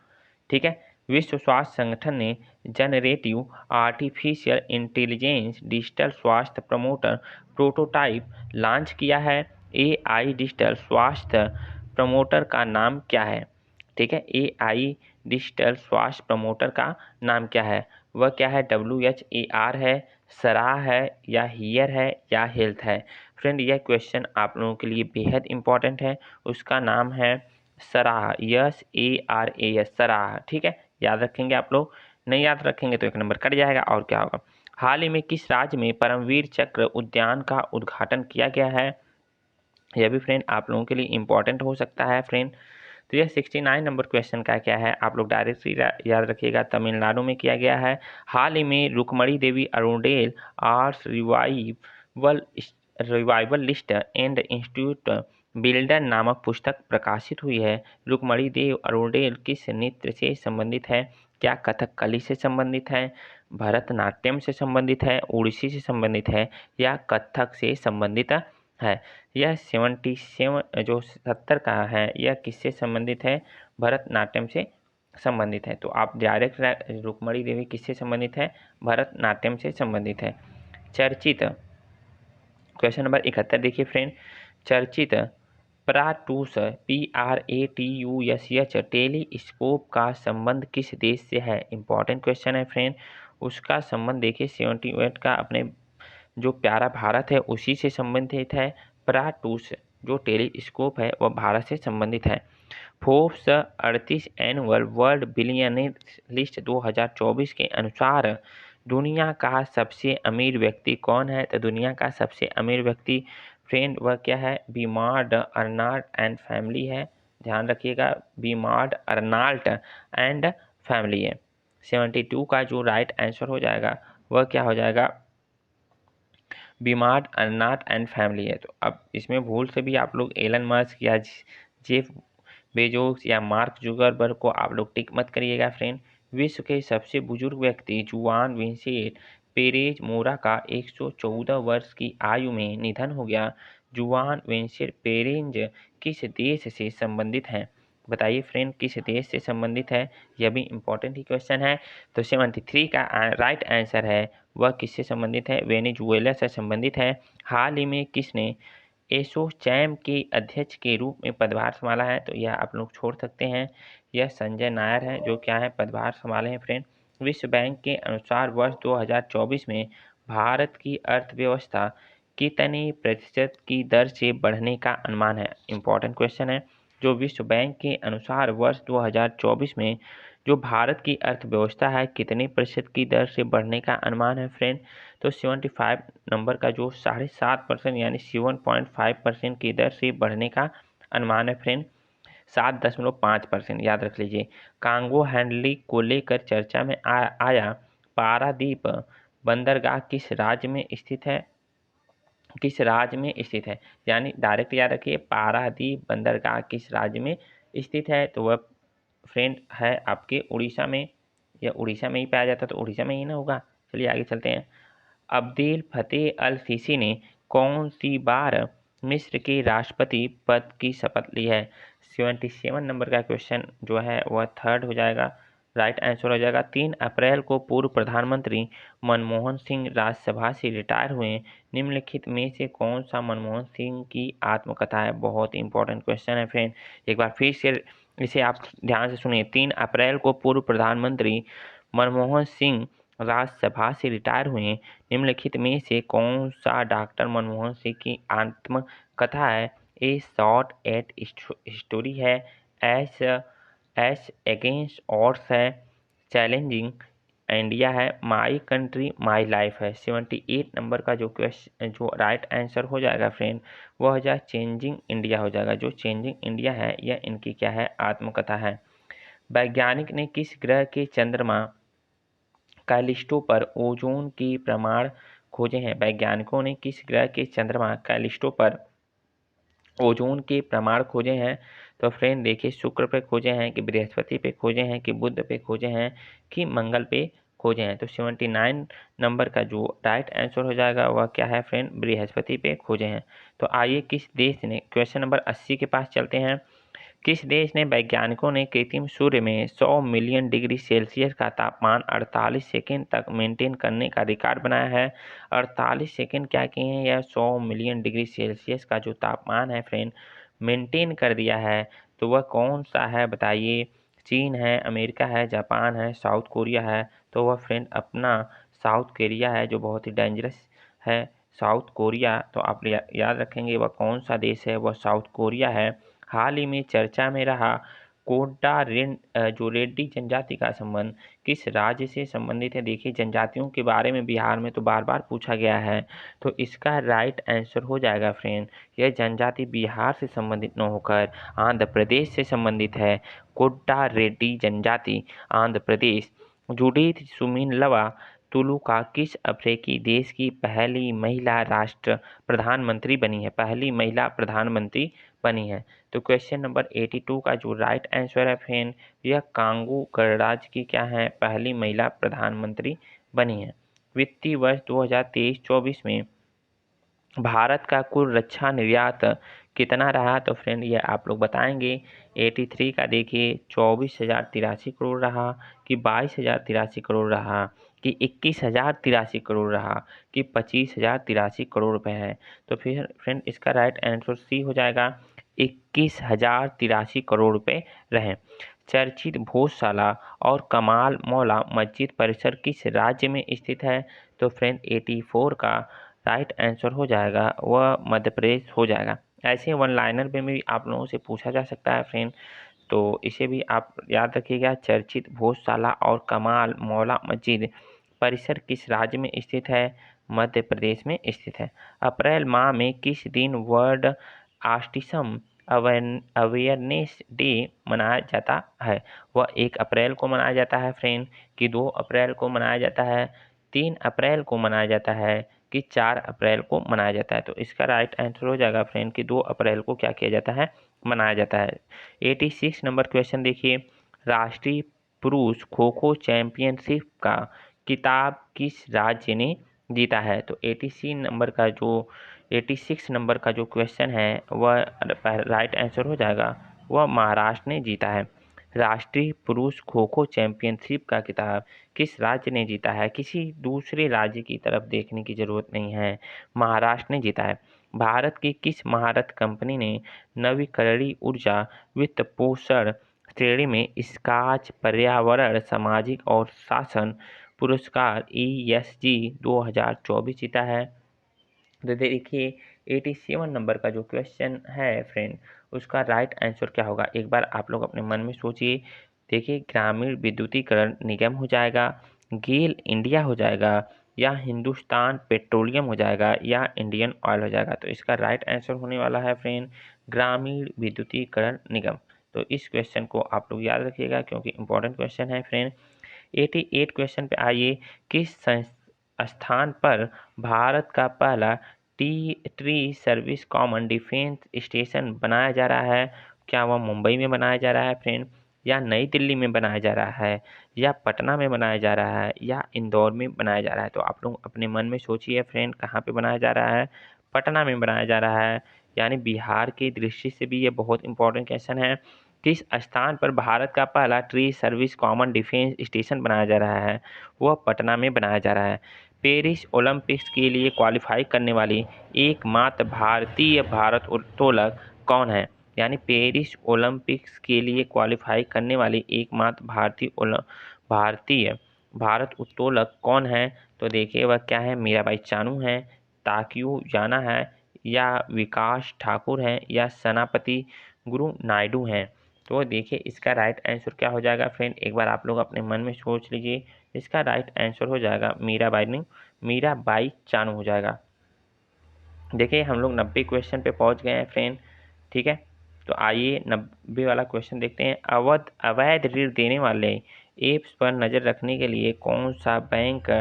ठीक है, विश्व स्वास्थ्य संगठन ने जनरेटिव आर्टिफिशियल इंटेलिजेंस डिजिटल स्वास्थ्य प्रमोटर प्रोटोटाइप लॉन्च किया है। एआई डिजिटल स्वास्थ्य प्रमोटर का नाम क्या है? ठीक है, एआई डिजिटल स्वास्थ्य प्रमोटर का नाम क्या है? वह क्या है? WHAR है, सराह है, या हियर है, या हेल्थ है? फ्रेंड यह क्वेश्चन आप लोगों के लिए बेहद इंपॉर्टेंट है। उसका नाम है सराह, SARAH, सराह। ठीक है, याद रखेंगे आप लोग। नहीं याद रखेंगे तो 1 नंबर कट जाएगा। और क्या होगा? हाल ही में किस राज्य में परमवीर चक्र उद्यान का उद्घाटन किया गया है? यह भी फ्रेंड आप लोगों के लिए इम्पोर्टेंट हो सकता है फ्रेंड। तो यह 69 नंबर क्वेश्चन का क्या है, आप लोग डायरेक्ट याद रखिएगा, तमिलनाडु में किया गया है। हाल ही में Rukmini Devi Arundale arts revival list and institute builder नामक पुस्तक प्रकाशित हुई है। रुक्मणी देव अरुणडेल किस नृत्य से संबंधित है? क्या कथकली से संबंधित है, भरतनाट्यम से संबंधित है, ओडिसी से संबंधित है, या कथक से संबंधित है? यह 77 जो 70 का है, यह किससे संबंधित है? भरतनाट्यम से संबंधित है। तो आप डायरेक्ट रुक्मणी देवी किससे संबंधित है? भरतनाट्यम से संबंधित है। चर्चित क्वेश्चन नंबर 71 देखिए फ्रेंड। चर्चित प्राटूस PRATUSH टेलीस्कोप का संबंध किस देश से है? इंपॉर्टेंट क्वेश्चन है फ्रेंड। उसका संबंध देखिए 78 का अपने जो प्यारा भारत है उसी से संबंधित है। प्राटूस जो टेलीस्कोप है वह भारत से संबंधित है। Forbes 38 annual world billionaire list 2024 के अनुसार दुनिया का सबसे अमीर व्यक्ति कौन है? तो दुनिया का सबसे अमीर व्यक्ति फ्रेंड वह क्या है? बीमार्ड अर्नाल्ड एंड फैमिली है। ध्यान रखिएगा, बीमार्ड अर्नाल्ड एंड फैमिली है। 72 का जो राइट आंसर हो जाएगा वह क्या हो जाएगा? बीमार्ड अर्नाल्ड एंड फैमिली है। तो अब इसमें भूल से भी आप लोग एलन मस्क या जेफ बेजोस या मार्क जुगरबर्ग को आप लोग टिक मत करिएगा फ्रेंड। विश्व के सबसे बुजुर्ग व्यक्ति जुआन विंसेंट पेरेज मोरा का 114 वर्ष की आयु में निधन हो गया। जुआन विंसेंट पेरेज किस देश से संबंधित हैं? बताइए फ्रेंड, किस देश से संबंधित है? यह भी इम्पोर्टेंट ही क्वेश्चन है। तो 73 का राइट आंसर है वह किससे संबंधित है? वेनेजुएला से संबंधित है। हाल ही में किसने एसोचैम के अध्यक्ष के रूप में पदभार संभाला है? तो यह आप लोग छोड़ सकते हैं। यह संजय नायर है जो क्या है? पदभार संभाले हैं फ्रेंड। विश्व बैंक के अनुसार वर्ष 2024 में भारत की अर्थव्यवस्था कितने प्रतिशत की दर से बढ़ने का अनुमान है? इंपॉर्टेंट क्वेश्चन है। जो विश्व बैंक के अनुसार वर्ष 2024 में जो भारत की अर्थव्यवस्था है कितने प्रतिशत की दर से बढ़ने का अनुमान है फ्रेंड? तो 75 नंबर का जो 7.5% यानी 7.5% की दर से बढ़ने का अनुमान है फ्रेंड। 7.5% याद रख लीजिए। कांगो हैंडलिंग को लेकर चर्चा में आया पारादीप बंदरगाह किस राज्य में स्थित है? किस राज्य में स्थित है? यानी डायरेक्ट याद रखिए, पारादीप बंदरगाह किस राज्य में स्थित है? तो वह फ्रेंड है आपके उड़ीसा में। या उड़ीसा में ही पाया जाता तो उड़ीसा में ही ना होगा। चलिए आगे चलते हैं। अब्देल फतेह अल सीसी ने कौन सी बार मिस्र के राष्ट्रपति पद की शपथ ली है? 77 नंबर का क्वेश्चन जो है वह थर्ड हो जाएगा, राइट आंसर हो जाएगा। 3 अप्रैल को पूर्व प्रधानमंत्री मनमोहन सिंह राज्यसभा से रिटायर हुए। निम्नलिखित में से कौन सा मनमोहन सिंह की आत्मकथा है? बहुत इंपॉर्टेंट क्वेश्चन है फ्रेंड। एक बार फिर से इसे आप ध्यान से सुनिए। 3 अप्रैल को पूर्व प्रधानमंत्री मनमोहन सिंह राज्यसभा से रिटायर हुए। निम्नलिखित में से कौन सा डॉक्टर मनमोहन सिंह की आत्मकथा है? ए शॉर्ट एट स्टोरी है, एस अगेंस्ट ऑड्स है, चैलेंजिंग इंडिया है, माई कंट्री माई लाइफ है। 78 नंबर का जो क्वेश्चन जो राइट आंसर हो जाएगा फ्रेंड वह हो जाए चेंजिंग इंडिया हो जाएगा। जो चेंजिंग इंडिया है यह इनकी क्या है? आत्मकथा है। वैज्ञानिक ने किस ग्रह के चंद्रमा कैलिस्टो पर ओजोन के प्रमाण खोजे हैं? वैज्ञानिकों ने किस ग्रह के चंद्रमा कैलिस्टो पर ओजोन के प्रमाण खोजे हैं? तो फ्रेंड देखिए, शुक्र पे खोजे हैं कि बृहस्पति पे खोजे हैं कि बुध पे खोजे हैं कि मंगल पे खोजे हैं? तो 79 नंबर का जो राइट आंसर हो जाएगा वह क्या है फ्रेंड? बृहस्पति पे खोजे हैं। तो आइए किस देश ने, क्वेश्चन नंबर 80 के पास चलते हैं। किस देश ने, वैज्ञानिकों ने कृत्रिम सूर्य में 100 मिलियन डिग्री सेल्सियस का तापमान 48 सेकेंड तक मेंटेन करने का रिकॉर्ड बनाया है? 48 सेकेंड क्या किए हैं? यह 100 मिलियन डिग्री सेल्सियस का जो तापमान है फ्रेंड मेंटेन कर दिया है। तो वह कौन सा है बताइए? चीन है, अमेरिका है, जापान है, साउथ कोरिया है? तो वह फ्रेंड अपना साउथ कोरिया है, जो बहुत ही डेंजरस है, साउथ कोरिया। तो आप याद रखेंगे वह कौन सा देश है? वह साउथ कोरिया है। हाल ही में चर्चा में रहा जो रेड्डी जनजाति का संबंध किस राज्य से संबंधित है? देखिए, जनजातियों के बारे में बिहार में तो बार बार पूछा गया है, तो इसका राइट आंसर हो जाएगा फ्रेंड, यह जनजाति बिहार से संबंधित न होकर आंध्र प्रदेश से संबंधित है। कोड्डा रेड्डी जनजाति आंध्र प्रदेश। जूडिथ सुमिनलवा तुलुका किस अफ्रीकी देश की पहली महिला राष्ट्र प्रधानमंत्री बनी है? पहली महिला प्रधानमंत्री बनी है। तो क्वेश्चन नंबर 82 का जो राइट आंसर है फ्रेंड, यह कांगो गणराज्य की क्या है? पहली महिला प्रधानमंत्री बनी है। वित्तीय वर्ष 2023-24 में भारत का कुल रक्षा निर्यात कितना रहा? तो फ्रेंड ये आप लोग बताएंगे। 83 का देखिए 24,083 करोड़ रहा कि 22,083 करोड़ रहा कि 21,083 करोड़ रहा कि 25,083 करोड़ रुपए है? तो फिर फ्रेंड इसका राइट आंसर सी हो जाएगा, 21,083 करोड़ रुपए रहे। चर्चित भोजशाला और कमाल मौला मस्जिद परिसर किस राज्य में स्थित है? तो फ्रेंड 84 का राइट आंसर हो जाएगा वह मध्य प्रदेश हो जाएगा। ऐसे वन लाइनर में भी आप लोगों से पूछा जा सकता है फ्रेंड, तो इसे भी आप याद रखिएगा। चर्चित भोजशाला और कमाल मौला मस्जिद परिसर किस राज्य में स्थित है? मध्य प्रदेश में स्थित है। अप्रैल माह में किस दिन वर्ल्ड ऑटिज्म अवेयरनेस डे मनाया जाता है? वह 1 अप्रैल को मनाया जाता है फ्रेंड कि 2 अप्रैल को मनाया जाता है, 3 अप्रैल को मनाया जाता है कि 4 अप्रैल को मनाया जाता है? तो इसका राइट आंसर हो जाएगा फ्रेंड कि 2 अप्रैल को क्या किया जाता है? मनाया जाता है। 86 नंबर क्वेश्चन देखिए, राष्ट्रीय पुरुष खो खो चैंपियनशिप का खिताब किस राज्य ने जीता है? तो 86 नंबर का जो क्वेश्चन है वह राइट आंसर हो जाएगा, वह महाराष्ट्र ने जीता है। राष्ट्रीय पुरुष खो खो चैंपियनशिप का खिताब किस राज्य ने जीता है? किसी दूसरे राज्य की तरफ देखने की जरूरत नहीं है, महाराष्ट्र ने जीता है। भारत की किस महारत कंपनी ने नवीकरणीय ऊर्जा वित्त पोषण श्रेणी में स्कॉच पर्यावरण सामाजिक और शासन पुरस्कार ESG 2024 जीता है? तो देखिए 87 नंबर का जो क्वेश्चन है फ्रेंड, उसका राइट आंसर क्या होगा? एक बार आप लोग अपने मन में सोचिए। देखिए, ग्रामीण विद्युतीकरण निगम हो जाएगा, गेल इंडिया हो जाएगा, या हिंदुस्तान पेट्रोलियम हो जाएगा, या इंडियन ऑयल हो जाएगा? तो इसका राइट आंसर होने वाला है फ्रेंड ग्रामीण विद्युतीकरण निगम। तो इस क्वेश्चन को आप लोग याद रखिएगा क्योंकि इंपॉर्टेंट क्वेश्चन है फ्रेंड। 88 क्वेश्चन पे आइए, किस स्थान पर भारत का पहला tree service common defence station बनाया जा रहा है? क्या वह मुंबई में बनाया जा रहा है फ्रेंड, या नई दिल्ली में बनाया जा रहा है, या पटना में बनाया जा रहा है, या इंदौर में बनाया जा रहा है? तो आप लोग अपने मन में सोचिए फ्रेंड, कहाँ पे बनाया जा रहा है? पटना में बनाया जा रहा है। यानी बिहार की दृष्टि से भी ये बहुत इंपॉर्टेंट क्वेश्चन है। किस स्थान पर भारत का पहला tree service common defence station बनाया जा रहा है? वह पटना में बनाया जा रहा है। पेरिस ओलंपिक्स के लिए क्वालिफाई करने वाली एकमात्र भारतीय भारोत्तोलक कौन है? यानी पेरिस ओलंपिक्स के लिए क्वालिफाई करने वाली एकमात्र भारतीय भारोत्तोलक कौन है? तो देखिए वह क्या है, मीराबाई चानू है, ताकियो जाना है, या विकास ठाकुर हैं, या सेनापति गुरु नायडू हैं? तो देखिए इसका राइट आंसर क्या हो जाएगा फ्रेंड, एक बार आप लोग अपने मन में सोच लीजिए। इसका राइट आंसर हो जाएगा मीराबाई चानू हो जाएगा। देखिए हम लोग 90 क्वेश्चन पे पहुंच गए हैं फ्रेंड, ठीक है। तो आइए 90 वाला क्वेश्चन देखते हैं। अवैध ऋण देने वाले ऐप्स पर नज़र रखने के लिए कौन सा bank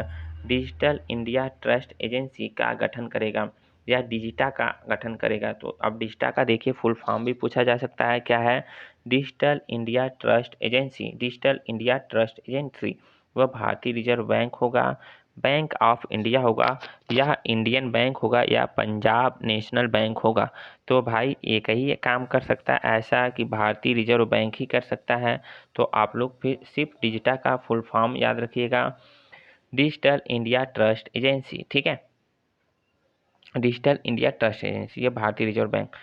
digital India trust agency का गठन करेगा या डिजिटा का गठन करेगा? तो अब डिजिटा का देखिए फुल फॉर्म भी पूछा जा सकता है, क्या है? Digital India trust agency. Digital India trust agency वह भारतीय रिजर्व बैंक होगा, बैंक ऑफ इंडिया होगा, या इंडियन बैंक होगा, या पंजाब नेशनल बैंक होगा। तो भाई एक ही काम कर सकता है ऐसा कि भारतीय रिजर्व बैंक ही कर सकता है। तो आप लोग फिर सिर्फ डिजिटा का फुल फॉर्म याद रखिएगा, डिजिटल इंडिया ट्रस्ट एजेंसी, ठीक है। डिजिटल इंडिया ट्रस्ट एजेंसी, ये भारतीय रिजर्व बैंक।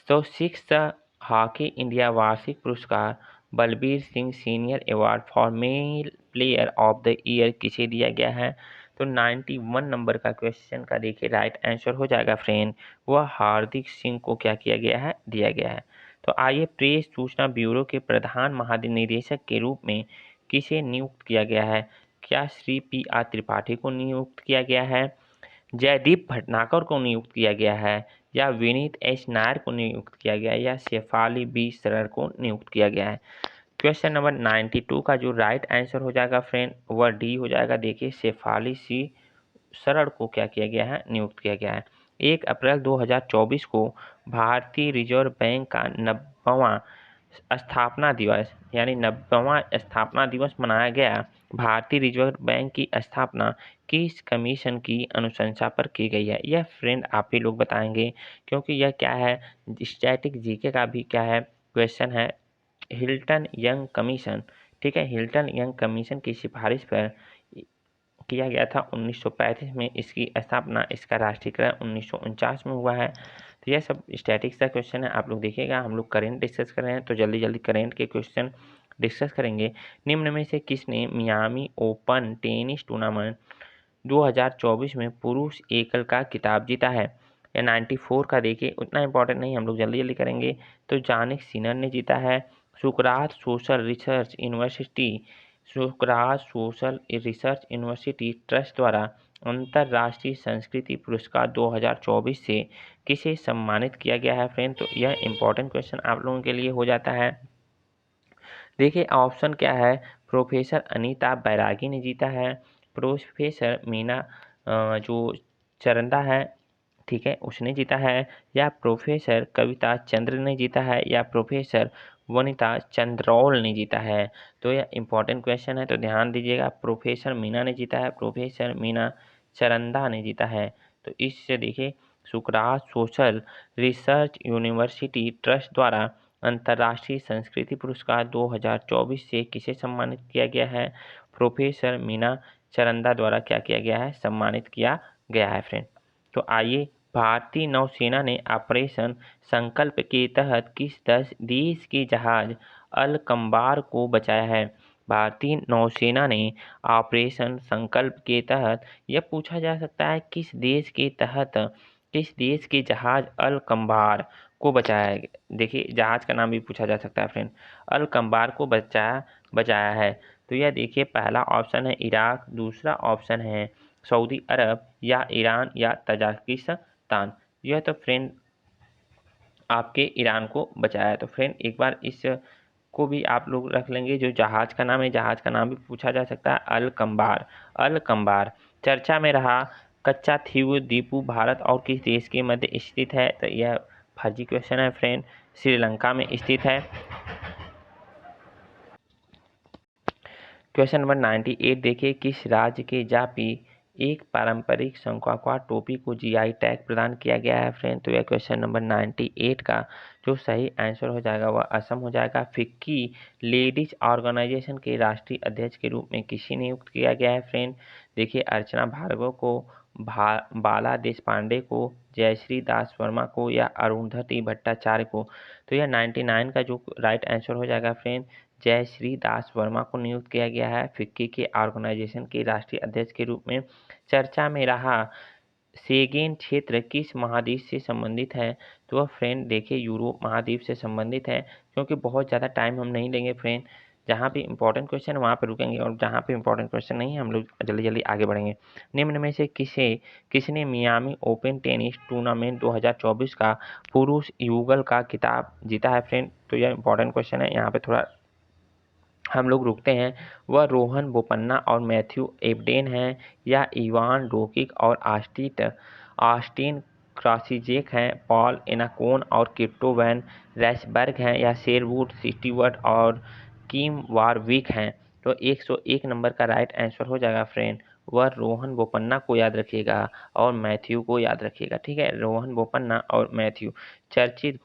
तो 6th हॉकी इंडिया वार्षिक पुरस्कार Balbir Singh senior award for male player of the year किसे दिया गया है? तो 91 नंबर का क्वेश्चन का देखिए राइट आंसर हो जाएगा फ्रेंड, वह हार्दिक सिंह को क्या किया गया है? दिया गया है। तो आइए, प्रेस सूचना ब्यूरो के प्रधान महानिदेशक के रूप में किसे नियुक्त किया गया है? क्या श्री PR त्रिपाठी को नियुक्त किया गया है, जयदीप भटनागर को नियुक्त किया गया है, या विनीत एच नायर को नियुक्त किया गया है, या शेफाली बी सरर को नियुक्त किया गया है? क्वेश्चन नंबर 92 का जो राइट आंसर हो जाएगा फ्रेंड, वह डी हो जाएगा। देखिए शेफाली सी सरर को क्या किया गया है? नियुक्त किया गया है। 1 अप्रैल 2024 को भारतीय रिजर्व बैंक का 90वां स्थापना दिवस यानी 90वां स्थापना दिवस मनाया गया। भारतीय रिजर्व बैंक की स्थापना किस कमीशन की अनुशंसा पर की गई है? यह फ्रेंड आप ही लोग बताएंगे, क्योंकि यह क्या है, स्टैटिक जीके का भी क्या है क्वेश्चन है। हिल्टन यंग कमीशन, ठीक है, हिल्टन यंग कमीशन की सिफारिश पर किया गया था 1935 में। इसकी स्थापना, इसका राष्ट्रीयकरण 1949 में हुआ है। तो यह सब स्टैटिक्स का क्वेश्चन है, आप लोग देखिएगा। हम लोग करेंट डिस्कस कर रहे हैं तो जल्दी जल्दी करेंट के क्वेश्चन डिस्कस करेंगे। निम्न में से किसने मियामी ओपन टेनिस टूर्नामेंट 2024 में पुरुष एकल का खिताब जीता है? या 94 का देखिए, उतना इंपॉर्टेंट नहीं, हम लोग जल्दी जल्दी करेंगे। तो जानिक सिनर ने जीता है। सुकरात सोशल रिसर्च यूनिवर्सिटी ट्रस्ट द्वारा अंतर्राष्ट्रीय संस्कृति पुरस्कार 2024 से किसे सम्मानित किया गया है फ्रेंड? तो यह इंपॉर्टेंट क्वेश्चन आप लोगों के लिए हो जाता है। देखिए ऑप्शन क्या है, प्रोफेसर अनीता बैरागी ने जीता है, प्रोफेसर मीना जो चरंदा है, ठीक है, उसने जीता है, या प्रोफेसर कविता चंद्र ने जीता है, या प्रोफेसर वनिता चंद्रौल ने जीता है? तो यह इंपॉर्टेंट क्वेश्चन है, तो ध्यान दीजिएगा। प्रोफेसर मीना ने जीता है, प्रोफेसर मीना चरंदा ने जीता है। तो इससे देखिए, सुकरात सोशल रिसर्च यूनिवर्सिटी ट्रस्ट द्वारा अंतर्राष्ट्रीय संस्कृति पुरस्कार 2024 से किसे सम्मानित किया गया है? प्रोफेसर मीना चरंदा द्वारा क्या किया गया है? सम्मानित किया गया है फ्रेंड। तो आइए, भारतीय नौसेना ने ऑपरेशन संकल्प के तहत किस देश के जहाज अल कंबार को बचाया है? भारतीय नौसेना ने ऑपरेशन संकल्प के तहत, यह पूछा जा सकता है किस देश के तहत, किस देश के जहाज अल कंबार को बचाया है? देखिए जहाज का नाम भी पूछा जा सकता है फ्रेंड। अल कंबार को बचाया है। तो यह देखिए पहला ऑप्शन है इराक, दूसरा ऑप्शन है सऊदी अरब, या ईरान, या तजाकिस्तान। यह तो फ्रेंड आपके ईरान को बचाया है। तो फ्रेंड एक बार इस को भी आप लोग रख लेंगे, जो जहाज का नाम है, जहाज का नाम भी पूछा जा सकता है अल कंबार। अल कंबार चर्चा में रहा कच्चा थीव दीपू भारत और किस देश के मध्य स्थित है? तो यह फर्जी क्वेश्चन है फ्रेंड, श्रीलंका में स्थित है। क्वेश्चन नंबर 98 देखिए, किस राज्य के जापी एक पारंपरिक शंक्वाकार टोपी को GI टैग प्रदान किया गया है फ्रेंड? तो यह क्वेश्चन नंबर 98 का जो सही आंसर हो जाएगा वह असम हो जाएगा। फिक्की लेडीज ऑर्गेनाइजेशन के राष्ट्रीय अध्यक्ष के रूप में किसे नियुक्त किया गया है फ्रेंड? देखिए अर्चना भार्गव को, बाला देशपांडे को, जयश्री दास वर्मा को, या अरुंधति भट्टाचार्य को? तो यह 99 का जो राइट आंसर हो जाएगा फ्रेंड, जयश्री दास वर्मा को नियुक्त किया गया है फिक्की के ऑर्गेनाइजेशन के राष्ट्रीय अध्यक्ष के रूप में। चर्चा में रहा सेगेन क्षेत्र किस महाद्वीप से संबंधित है? तो वह फ्रेंड देखिए यूरोप महाद्वीप से संबंधित है, क्योंकि बहुत ज़्यादा टाइम हम नहीं लेंगे फ्रेंड। जहाँ पे इंपॉर्टेंट क्वेश्चन है वहाँ पे रुकेंगे और जहाँ पे इंपॉर्टेंट क्वेश्चन नहीं है हम लोग जल्दी जल्दी आगे बढ़ेंगे। निम्न में से किसने मियामी ओपन टेनिस टूर्नामेंट 2024 का पुरुष युगल का खिताब जीता है फ्रेंड? तो यह इंपॉर्टेंट क्वेश्चन है, यहाँ पे थोड़ा हम लोग रुकते हैं। वह रोहन बोपन्ना और मैथ्यू एबडेन हैं, या इवान डोकिक और ऑस्टिन क्रासिजेक हैं, पॉल एनाकोन और किट्टो वैन रैसबर्ग हैं, या शेरवुड स्टीवर्ट और किम वारविक हैं? तो 101 नंबर का राइट आंसर हो जाएगा फ्रेंड। वह रोहन बोपन्ना को याद रखिएगा और मैथ्यू को याद रखिएगा, ठीक है। रोहन बोपन्ना और मैथ्यू। चर्चित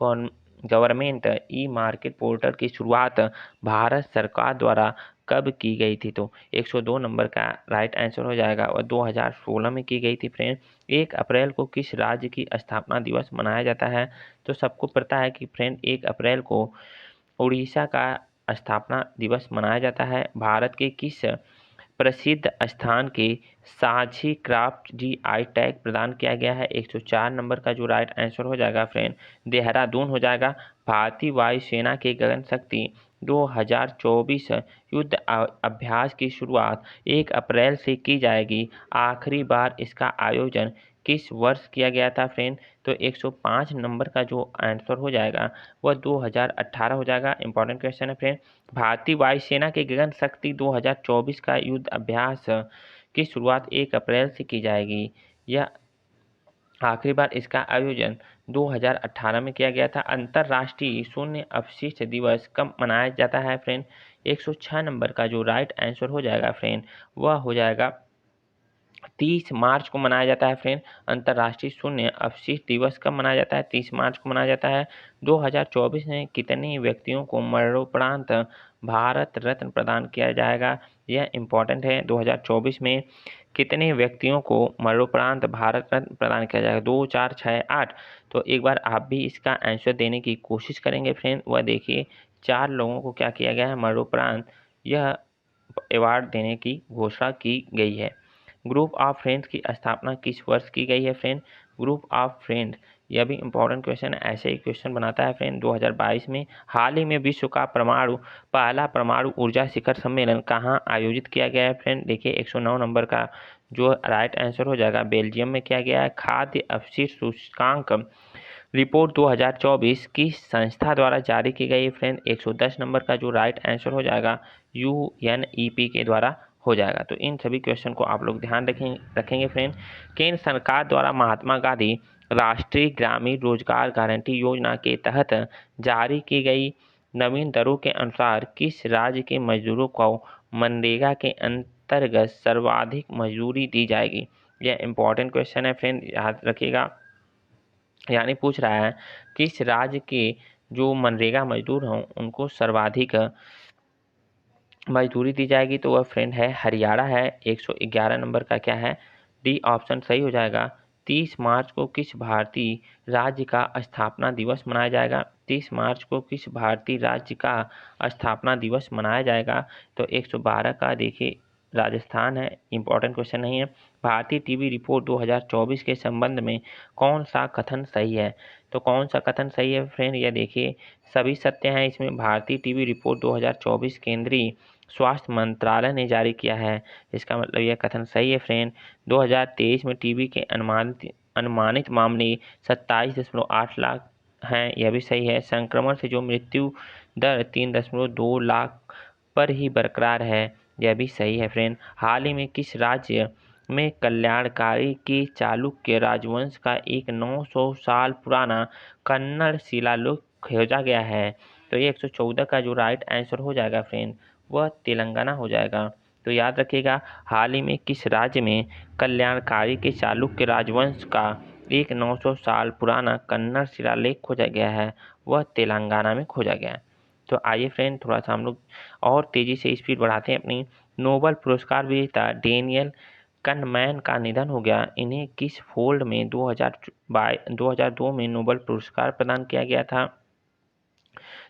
गवर्नमेंट ई मार्केट पोर्टल की शुरुआत भारत सरकार द्वारा कब की गई थी? तो 102 नंबर का राइट आंसर हो जाएगा और 2016 में की गई थी फ्रेंड। 1 अप्रैल को किस राज्य की स्थापना दिवस मनाया जाता है? तो सबको पता है कि फ्रेंड 1 अप्रैल को उड़ीसा का स्थापना दिवस मनाया जाता है। भारत के किस प्रसिद्ध स्थान के सांची क्राफ्ट जीआई टैग प्रदान किया गया है? 104 नंबर का जो राइट आंसर हो जाएगा फ्रेंड देहरादून हो जाएगा। भारतीय वायुसेना के गगन शक्ति 2024 युद्ध अभ्यास की शुरुआत 1 अप्रैल से की जाएगी। आखिरी बार इसका आयोजन किस वर्ष किया गया था फ्रेंड? तो 105 नंबर का जो आंसर हो जाएगा वह 2018 हो जाएगा। इंपॉर्टेंट क्वेश्चन है फ्रेंड। भारतीय वायुसेना के गगन शक्ति 2024 का युद्ध अभ्यास की शुरुआत 1 अप्रैल से की जाएगी। यह आखिरी बार इसका आयोजन 2018 में किया गया था। अंतर्राष्ट्रीय शून्य अपशिष्ट दिवस कब मनाया जाता है फ्रेंड? 106 नंबर का जो राइट आंसर हो जाएगा फ्रेंड वह हो जाएगा 30 मार्च को मनाया जाता है फ्रेंड। अंतर्राष्ट्रीय शून्य अपशिष्ट दिवस कब मनाया जाता है? 30 मार्च को मनाया जाता है। 2024 में कितने व्यक्तियों को मरणोपरांत भारत रत्न प्रदान किया जाएगा? यह इंपॉर्टेंट है। 2024 में कितने व्यक्तियों को मरणोपरांत भारत रत्न प्रदान किया जाएगा? 2, 4, 6, 8। तो एक बार आप भी इसका आंसर देने की कोशिश करेंगे फ्रेंड। वह देखिए 4 लोगों को क्या किया गया है मरणोपरांत यह अवार्ड देने की घोषणा की गई है। ग्रुप ऑफ फ्रेंड्स की स्थापना किस वर्ष की गई है फ्रेंड? ग्रुप ऑफ फ्रेंड यह भी इंपॉर्टेंट क्वेश्चन है, ऐसे ही क्वेश्चन बनाता है फ्रेंड। 2022 में हाल ही में विश्व का पहला परमाणु ऊर्जा शिखर सम्मेलन कहाँ आयोजित किया गया है फ्रेंड? देखिए 109 नंबर का जो राइट आंसर हो जाएगा बेल्जियम में किया गया है। खाद्य अपशिष्ट सूचकांक रिपोर्ट 2024 किस संस्था द्वारा जारी की गई फ्रेंड? 110 नंबर का जो राइट आंसर हो जाएगा UNEP के द्वारा हो जाएगा। तो इन सभी क्वेश्चन को आप लोग ध्यान रखेंगे फ्रेंड। केंद्र सरकार द्वारा महात्मा गांधी राष्ट्रीय ग्रामीण रोजगार गारंटी योजना के तहत जारी की गई नवीन दरों के अनुसार किस राज्य के मजदूरों को मनरेगा के अंतर्गत सर्वाधिक मजदूरी दी जाएगी? यह इंपॉर्टेंट क्वेश्चन है फ्रेंड, याद रखिएगा। यानी पूछ रहा है किस राज्य के जो मनरेगा मजदूर हों उनको सर्वाधिक मजदूरी दी जाएगी? तो वह फ्रेंड है हरियाणा है। 111 नंबर का क्या है? डी ऑप्शन सही हो जाएगा। 30 मार्च को किस भारतीय राज्य का स्थापना दिवस मनाया जाएगा? 30 मार्च को किस भारतीय राज्य का स्थापना दिवस मनाया जाएगा? तो 112 का देखिए राजस्थान है। इंपॉर्टेंट क्वेश्चन नहीं है। भारतीय टीवी रिपोर्ट 2024 के संबंध में कौन सा कथन सही है? तो कौन सा कथन सही है फ्रेंड? यह देखिए सभी सत्य हैं इसमें। भारतीय टीवी रिपोर्ट 2024 केंद्रीय स्वास्थ्य मंत्रालय ने जारी किया है, इसका मतलब यह कथन सही है फ्रेंड। 2023 में टीबी के अनुमानित मामले 27.8 लाख हैं, यह भी सही है। संक्रमण से जो मृत्यु दर 3.2 लाख पर ही बरकरार है, यह भी सही है फ्रेंड। हाल ही में किस राज्य में कल्याणकारी के चालुक्य राजवंश का एक 900 साल पुराना कन्नड़ शिलालेख खोजा गया है? तो ये 114 का जो राइट आंसर हो जाएगा फ्रेंड वह तेलंगाना हो जाएगा। तो याद रखिएगा हाल ही में किस राज्य में कल्याणकारी के चालुक्य राजवंश का एक 900 साल पुराना कन्नड़ शिलालेख खोजा गया है? वह तेलंगाना में खोजा गया है। तो आइए फ्रेंड थोड़ा सा हम लोग और तेज़ी से स्पीड बढ़ाते हैं अपनी। नोबेल पुरस्कार विजेता डेनियल कनमैन का निधन हो गया। इन्हें किस फोल्ड में 2002 में नोबेल पुरस्कार प्रदान किया गया था?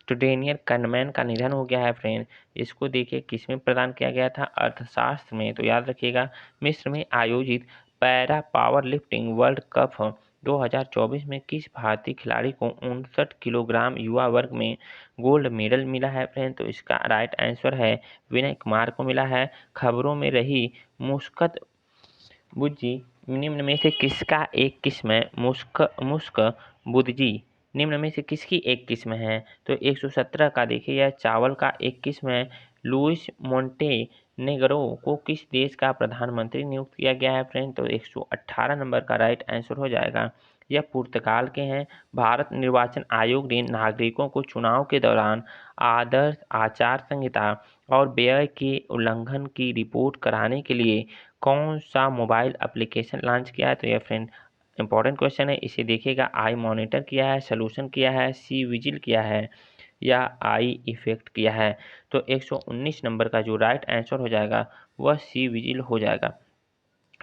तो डेनियल कनमैन का निधन हो गया है फ्रेंड। इसको देखिए किसमें प्रदान किया गया था? अर्थशास्त्र में। तो याद रखिएगा मिस्र में आयोजित para power lifting world cup 2024 में किस भारतीय खिलाड़ी को 59 किलोग्राम युवा वर्ग में गोल्ड मेडल मिला है फ्रेंड? तो इसका राइट आंसर है विनय कुमार को मिला है। खबरों में रही मुस्कत बुज्जी निम्न में से किसका एक किस्म है? मुस्क बुद्जी निम्न में से किसकी एक किस्म है? तो 117 का देखिए यह चावल का एक किस्म है। लुइस मोंटेनेग्रो को किस देश का प्रधानमंत्री नियुक्त किया गया है फ्रेंड? तो 118 नंबर का राइट आंसर हो जाएगा। यह पुर्तगाल के हैं। भारत निर्वाचन आयोग ने नागरिकों को चुनाव के दौरान आदर्श आचार संहिता और व्यय के उल्लंघन की रिपोर्ट कराने के लिए कौन सा मोबाइल एप्लीकेशन लॉन्च किया है? तो यह फ्रेंड इंपॉर्टेंट क्वेश्चन है, इसे देखिएगा। आई मॉनिटर किया है, सोल्यूशन किया है, सी विजिल किया है या आई इफेक्ट किया है? तो 119 नंबर का जो राइट आंसर हो जाएगा वह सी विजिल हो जाएगा।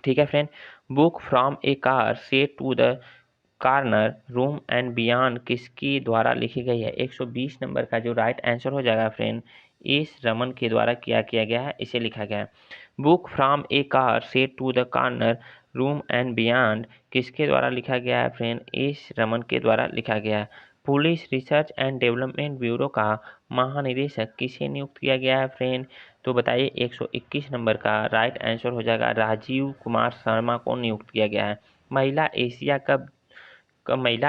ठीक है friend. Book from a car set to the corner room and beyond किसके द्वारा लिखी गई है? 120 नंबर का जो राइट आंसर हो जाएगा फ्रेंड एस रमन के द्वारा किया गया है, इसे लिखा गया है। Book from a car set to the corner room and beyond किसके द्वारा लिखा गया है फ्रेंड? एस रमन के द्वारा लिखा गया है। Police research and development bureau का महानिदेशक किसे नियुक्त किया गया है फ्रेंड? तो बताइए 121 नंबर का राइट आंसर हो जाएगा राजीव कुमार शर्मा को नियुक्त किया गया है। महिला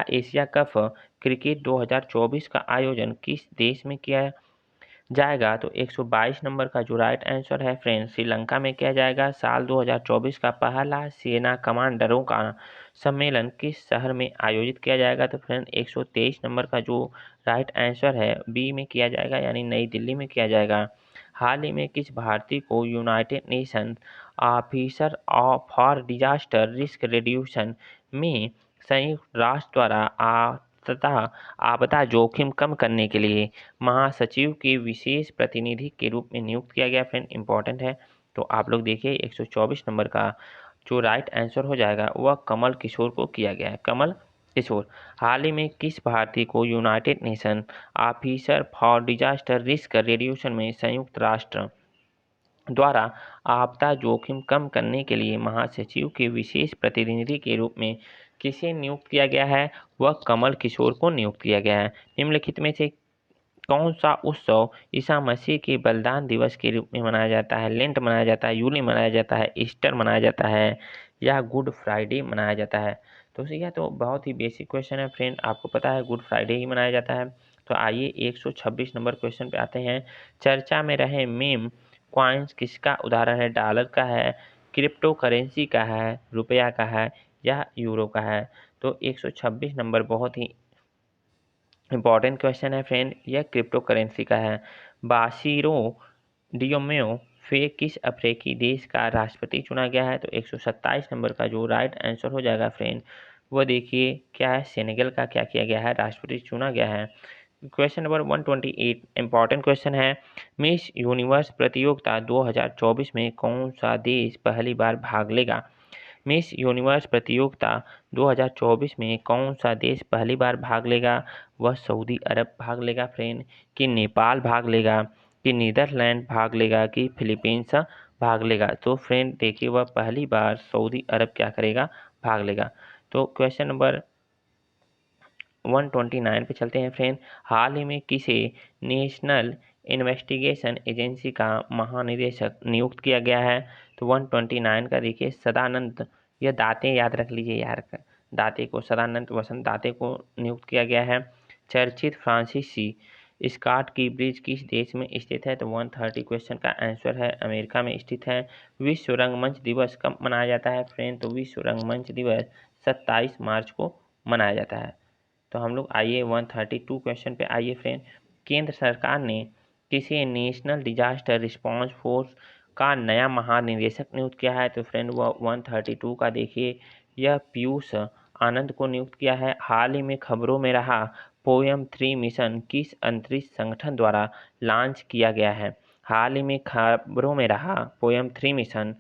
एशिया कप क्रिकेट 2024 का आयोजन किस देश में किया जाएगा? तो 122 नंबर का जो राइट आंसर है फ्रेंड श्रीलंका में किया जाएगा। साल 2024 का पहला सेना कमांडरों का सम्मेलन किस शहर में आयोजित किया जाएगा? तो फ्रेंड 123 नंबर का जो राइट आंसर है बी में किया जाएगा, यानी नई दिल्ली में किया जाएगा। हाल ही में किस भारतीय को United nation officer for disaster risk reduction में संयुक्त राष्ट्र द्वारा आपदा जोखिम कम करने के लिए महासचिव के विशेष प्रतिनिधि के रूप में नियुक्त किया गया? फ्रेंड इंपॉर्टेंट है, तो आप लोग देखिए 124 नंबर का जो राइट आंसर हो जाएगा वह कमल किशोर को किया गया है। कमल किशोर। हाल ही में किस भारतीय को United nation officer for disaster risk reduction में संयुक्त राष्ट्र द्वारा आपदा जोखिम कम करने के लिए महासचिव के विशेष प्रतिनिधि के रूप में किसे नियुक्त किया गया है? वह कमल किशोर को नियुक्त किया गया है। निम्नलिखित में से कौन सा उत्सव ईसा मसीह के बलिदान दिवस के रूप में मनाया जाता है? लेंट मनाया जाता है, यूली मनाया जाता है, ईस्टर मनाया जाता है या गुड फ्राइडे मनाया जाता है? तो यह तो बहुत ही बेसिक क्वेश्चन है फ्रेंड, आपको पता है गुड फ्राइडे ही मनाया जाता है। तो आइए 126 नंबर क्वेश्चन पे आते हैं। चर्चा में रहे मीम कॉइन्स किसका उदाहरण है? डॉलर का है, क्रिप्टो करेंसी का है, रुपया का है या यूरो का है? तो 126 नंबर बहुत ही इंपॉर्टेंट क्वेश्चन है फ्रेंड, यह क्रिप्टो करेंसी का है। बासिरो डियोमेओ फे किस अफ्रीकी देश का राष्ट्रपति चुना गया है? तो 127 नंबर का जो राइट आंसर हो जाएगा फ्रेंड वो देखिए क्या है, सेनेगल का क्या किया गया है, राष्ट्रपति चुना गया है। क्वेश्चन नंबर 128 इंपॉर्टेंट क्वेश्चन है। मिस यूनिवर्स प्रतियोगिता 2024 में कौन सा देश पहली बार भाग लेगा? मिस यूनिवर्स प्रतियोगिता 2024 में कौन सा देश पहली बार भाग लेगा? वह सऊदी अरब भाग लेगा फ्रेंड, कि नेपाल भाग लेगा, कि नीदरलैंड भाग लेगा, कि फिलीपींस भाग लेगा? तो फ्रेंड देखिए वह पहली बार सऊदी अरब क्या करेगा, भाग लेगा। तो क्वेश्चन नंबर 129 पे चलते हैं फ्रेंड। हाल ही में किसे नेशनल इन्वेस्टिगेशन एजेंसी का महानिदेशक नियुक्त किया गया है? तो 129 का देखिए सदानंद, यह दाते याद रख लीजिए यार, दाते को सदानंद वसंत दाते को नियुक्त किया गया है। चर्चित फ्रांसीसी स्कॉट की ब्रिज किस देश में स्थित है? तो 130 क्वेश्चन का आंसर है अमेरिका में स्थित है। विश्व रंगमंच दिवस कब मनाया जाता है फ्रेंड? तो विश्व रंगमंच दिवस 27 मार्च को मनाया जाता है। तो हम लोग आइए 132 क्वेश्चन पे आइए फ्रेंड। केंद्र सरकार ने किसे नेशनल डिजास्टर रिस्पांस फोर्स का नया महानिदेशक नियुक्त किया है? तो फ्रेंड वह 132 का देखिए यह पीयूष आनंद को नियुक्त किया है। हाल ही में खबरों में रहा पोयम 3 मिशन किस अंतरिक्ष संगठन द्वारा लॉन्च किया गया है? हाल ही में खबरों में रहा पोयम 3 मिशन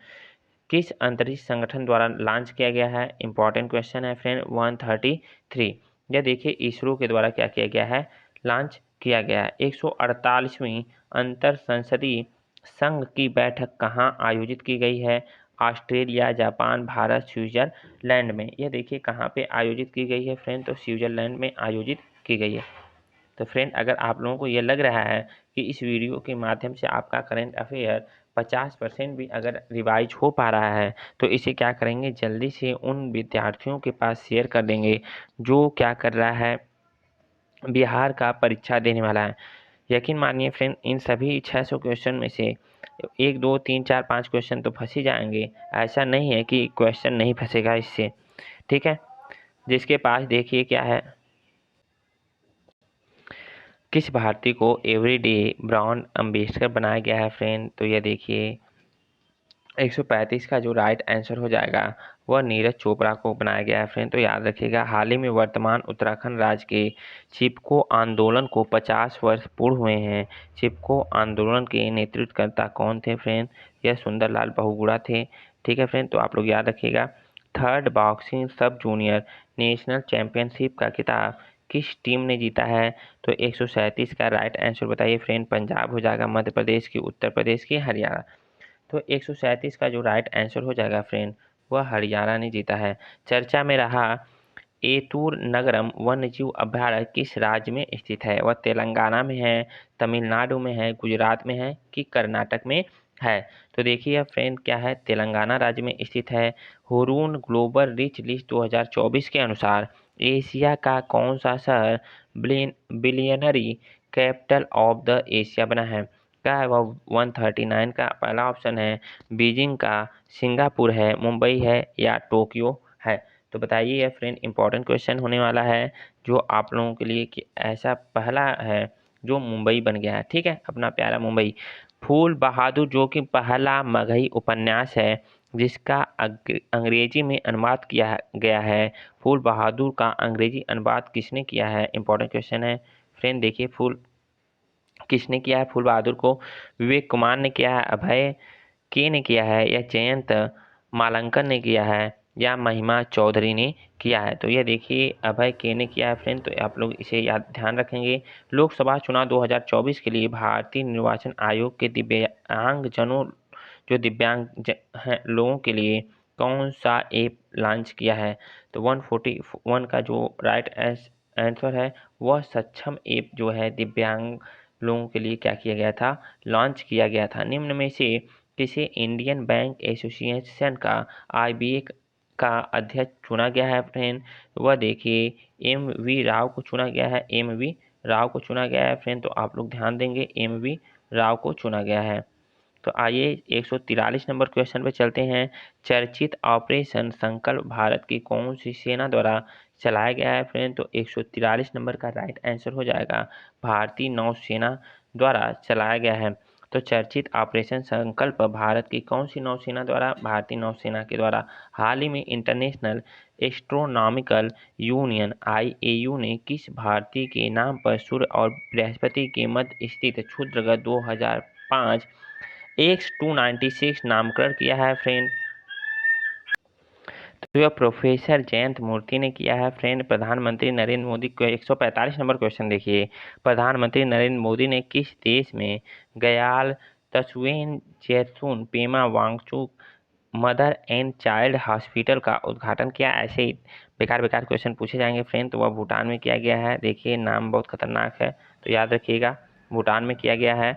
किस अंतरिक्ष संगठन द्वारा लॉन्च किया गया है? इंपॉर्टेंट क्वेश्चन है फ्रेंड 133। यह देखिए इसरो के द्वारा क्या किया गया है, लॉन्च किया गया है। 148वीं अंतर संसदीय संघ की बैठक कहाँ आयोजित की गई है? ऑस्ट्रेलिया, जापान, भारत, स्विट्जरलैंड में। यह देखिए कहाँ पे आयोजित की गई है फ्रेंड, तो स्विट्जरलैंड में आयोजित की गई है। तो फ्रेंड अगर आप लोगों को ये लग रहा है कि इस वीडियो के माध्यम से आपका करंट अफेयर 50% भी अगर रिवाइज हो पा रहा है, तो इसे क्या करेंगे, जल्दी से उन विद्यार्थियों के पास शेयर कर देंगे जो क्या कर रहा है, बिहार का परीक्षा देने वाला है। यकीन मानिए फ्रेंड, इन सभी 600 क्वेश्चन में से 1, 2, 3, 4, 5 क्वेश्चन तो फंस ही जाएंगे। ऐसा नहीं है कि क्वेश्चन नहीं फंसेगा इससे, ठीक है। जिसके पास देखिए क्या है, किस भारतीय को एवरीडे ब्रांड एम्बेसडर बनाया गया है फ्रेंड, तो ये देखिए 135 का जो राइट आंसर हो जाएगा वह नीरज चोपड़ा को बनाया गया है फ्रेंड। तो याद रखिएगा, हाल ही में वर्तमान उत्तराखंड राज्य के चिपको आंदोलन को 50 वर्ष पूर्ण हुए हैं। चिपको आंदोलन के नेतृत्वकर्ता कौन थे फ्रेंड, यह सुंदरलाल बहुगुणा थे, ठीक है फ्रेंड। तो आप लोग याद रखिएगा, थर्ड बॉक्सिंग सब जूनियर नेशनल चैंपियनशिप का खिताब किस टीम ने जीता है, तो 137 का राइट आंसर बताइए फ्रेंड। पंजाब हो जाएगा, मध्य प्रदेश की, उत्तर प्रदेश की, हरियाणा। तो 137 का जो राइट आंसर हो जाएगा फ्रेंड, वह हरियाणा ने जीता है। चर्चा में रहा एतूर नगरम वन्यजीव अभयारण्य किस राज्य में स्थित है, वह तेलंगाना में है, तमिलनाडु में है, गुजरात में है कि कर्नाटक में है। तो देखिए फ्रेंड क्या है, तेलंगाना राज्य में स्थित है। हुरून ग्लोबल रिच लिस्ट 2024 के अनुसार एशिया का कौन सा शहर billionaire capital of the Asia बना है, क्या है वह 139 का पहला ऑप्शन है, बीजिंग का, सिंगापुर है, मुंबई है या टोक्यो है। तो बताइए यह फ्रेंड इंपॉर्टेंट क्वेश्चन होने वाला है जो आप लोगों के लिए कि ऐसा पहला है जो मुंबई बन गया है, ठीक है, अपना प्यारा मुंबई। फूल बहादुर जो कि पहला मगही उपन्यास है जिसका अंग्रेजी में अनुवाद किया गया है, फूल बहादुर का अंग्रेजी अनुवाद किसने किया है, इंपॉर्टेंट क्वेश्चन है फ्रेंड। देखिए फूल किसने किया है, फूल बहादुर को विवेक कुमार ने किया है, अभय के ने किया है या जयंत मालंकर ने किया है या महिमा चौधरी ने किया है। तो ये देखिए अभय के ने किया है फ्रेंड, तो आप लोग इसे याद ध्यान रखेंगे। लोकसभा चुनाव 2024 के लिए भारतीय निर्वाचन आयोग के दिव्यांग जनों जो दिव्यांग हैं लोगों के लिए कौन सा ऐप लॉन्च किया है, तो 141 का जो राइट आंसर है वह सक्षम ऐप जो है दिव्यांग लोगों के लिए क्या किया गया था, लॉन्च किया गया था। निम्न में से किसे इंडियन बैंक एसोसिएशन का आईबीए का अध्यक्ष चुना गया है फ्रेंड, वह देखिए एम.वी. राव को चुना गया है, एम.वी. राव को चुना गया है फ्रेंड। तो आप लोग ध्यान देंगे, एम.वी. राव को चुना गया है। तो आइए 143 नंबर क्वेश्चन पे चलते हैं। चर्चित ऑपरेशन संकल्प भारत की कौन सी सेना द्वारा चलाया गया है फ्रेंड, तो 143 नंबर का राइट आंसर हो जाएगा भारतीय नौसेना द्वारा चलाया गया है। तो चर्चित ऑपरेशन संकल्प भारत की कौन सी नौसेना द्वारा, भारतीय नौसेना के द्वारा। हाल ही में इंटरनेशनल एस्ट्रोनॉमिकल यूनियन IAU ने किस भारतीय के नाम पर सूर्य और बृहस्पति के मध्य स्थित क्षुद्रग्रह 2005 X296 नामकरण किया है फ्रेंड, तो यह प्रोफेसर जयंत मूर्ति ने किया है फ्रेंड। प्रधानमंत्री नरेंद्र मोदी को 145 नंबर क्वेश्चन देखिए, प्रधानमंत्री नरेंद्र मोदी ने किस देश में Gyaltsuen Jetsun Pema Wangchuck Mother and Child Hospital का उद्घाटन किया। ऐसे ही बेकार बेकार क्वेश्चन पूछे जाएंगे फ्रेंड, तो वह भूटान में किया गया है। देखिए नाम बहुत खतरनाक है, तो याद रखिएगा भूटान में किया गया है।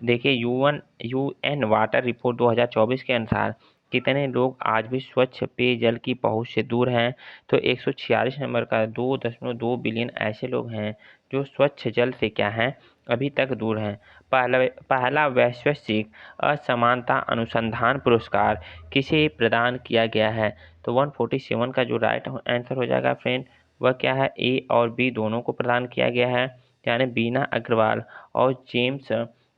देखिए UN वाटर रिपोर्ट 2024 के अनुसार कितने लोग आज भी स्वच्छ पेयजल की पहुंच से दूर हैं, तो 146 नंबर का 2.2 बिलियन ऐसे लोग हैं जो स्वच्छ जल से क्या हैं, अभी तक दूर हैं। पहला वैश्विक असमानता अनुसंधान पुरस्कार किसे प्रदान किया गया है, तो 147 का जो राइट आंसर हो जाएगा फ्रेंड, वह क्या है, A और B दोनों को प्रदान किया गया है, यानी बीना अग्रवाल और जेम्स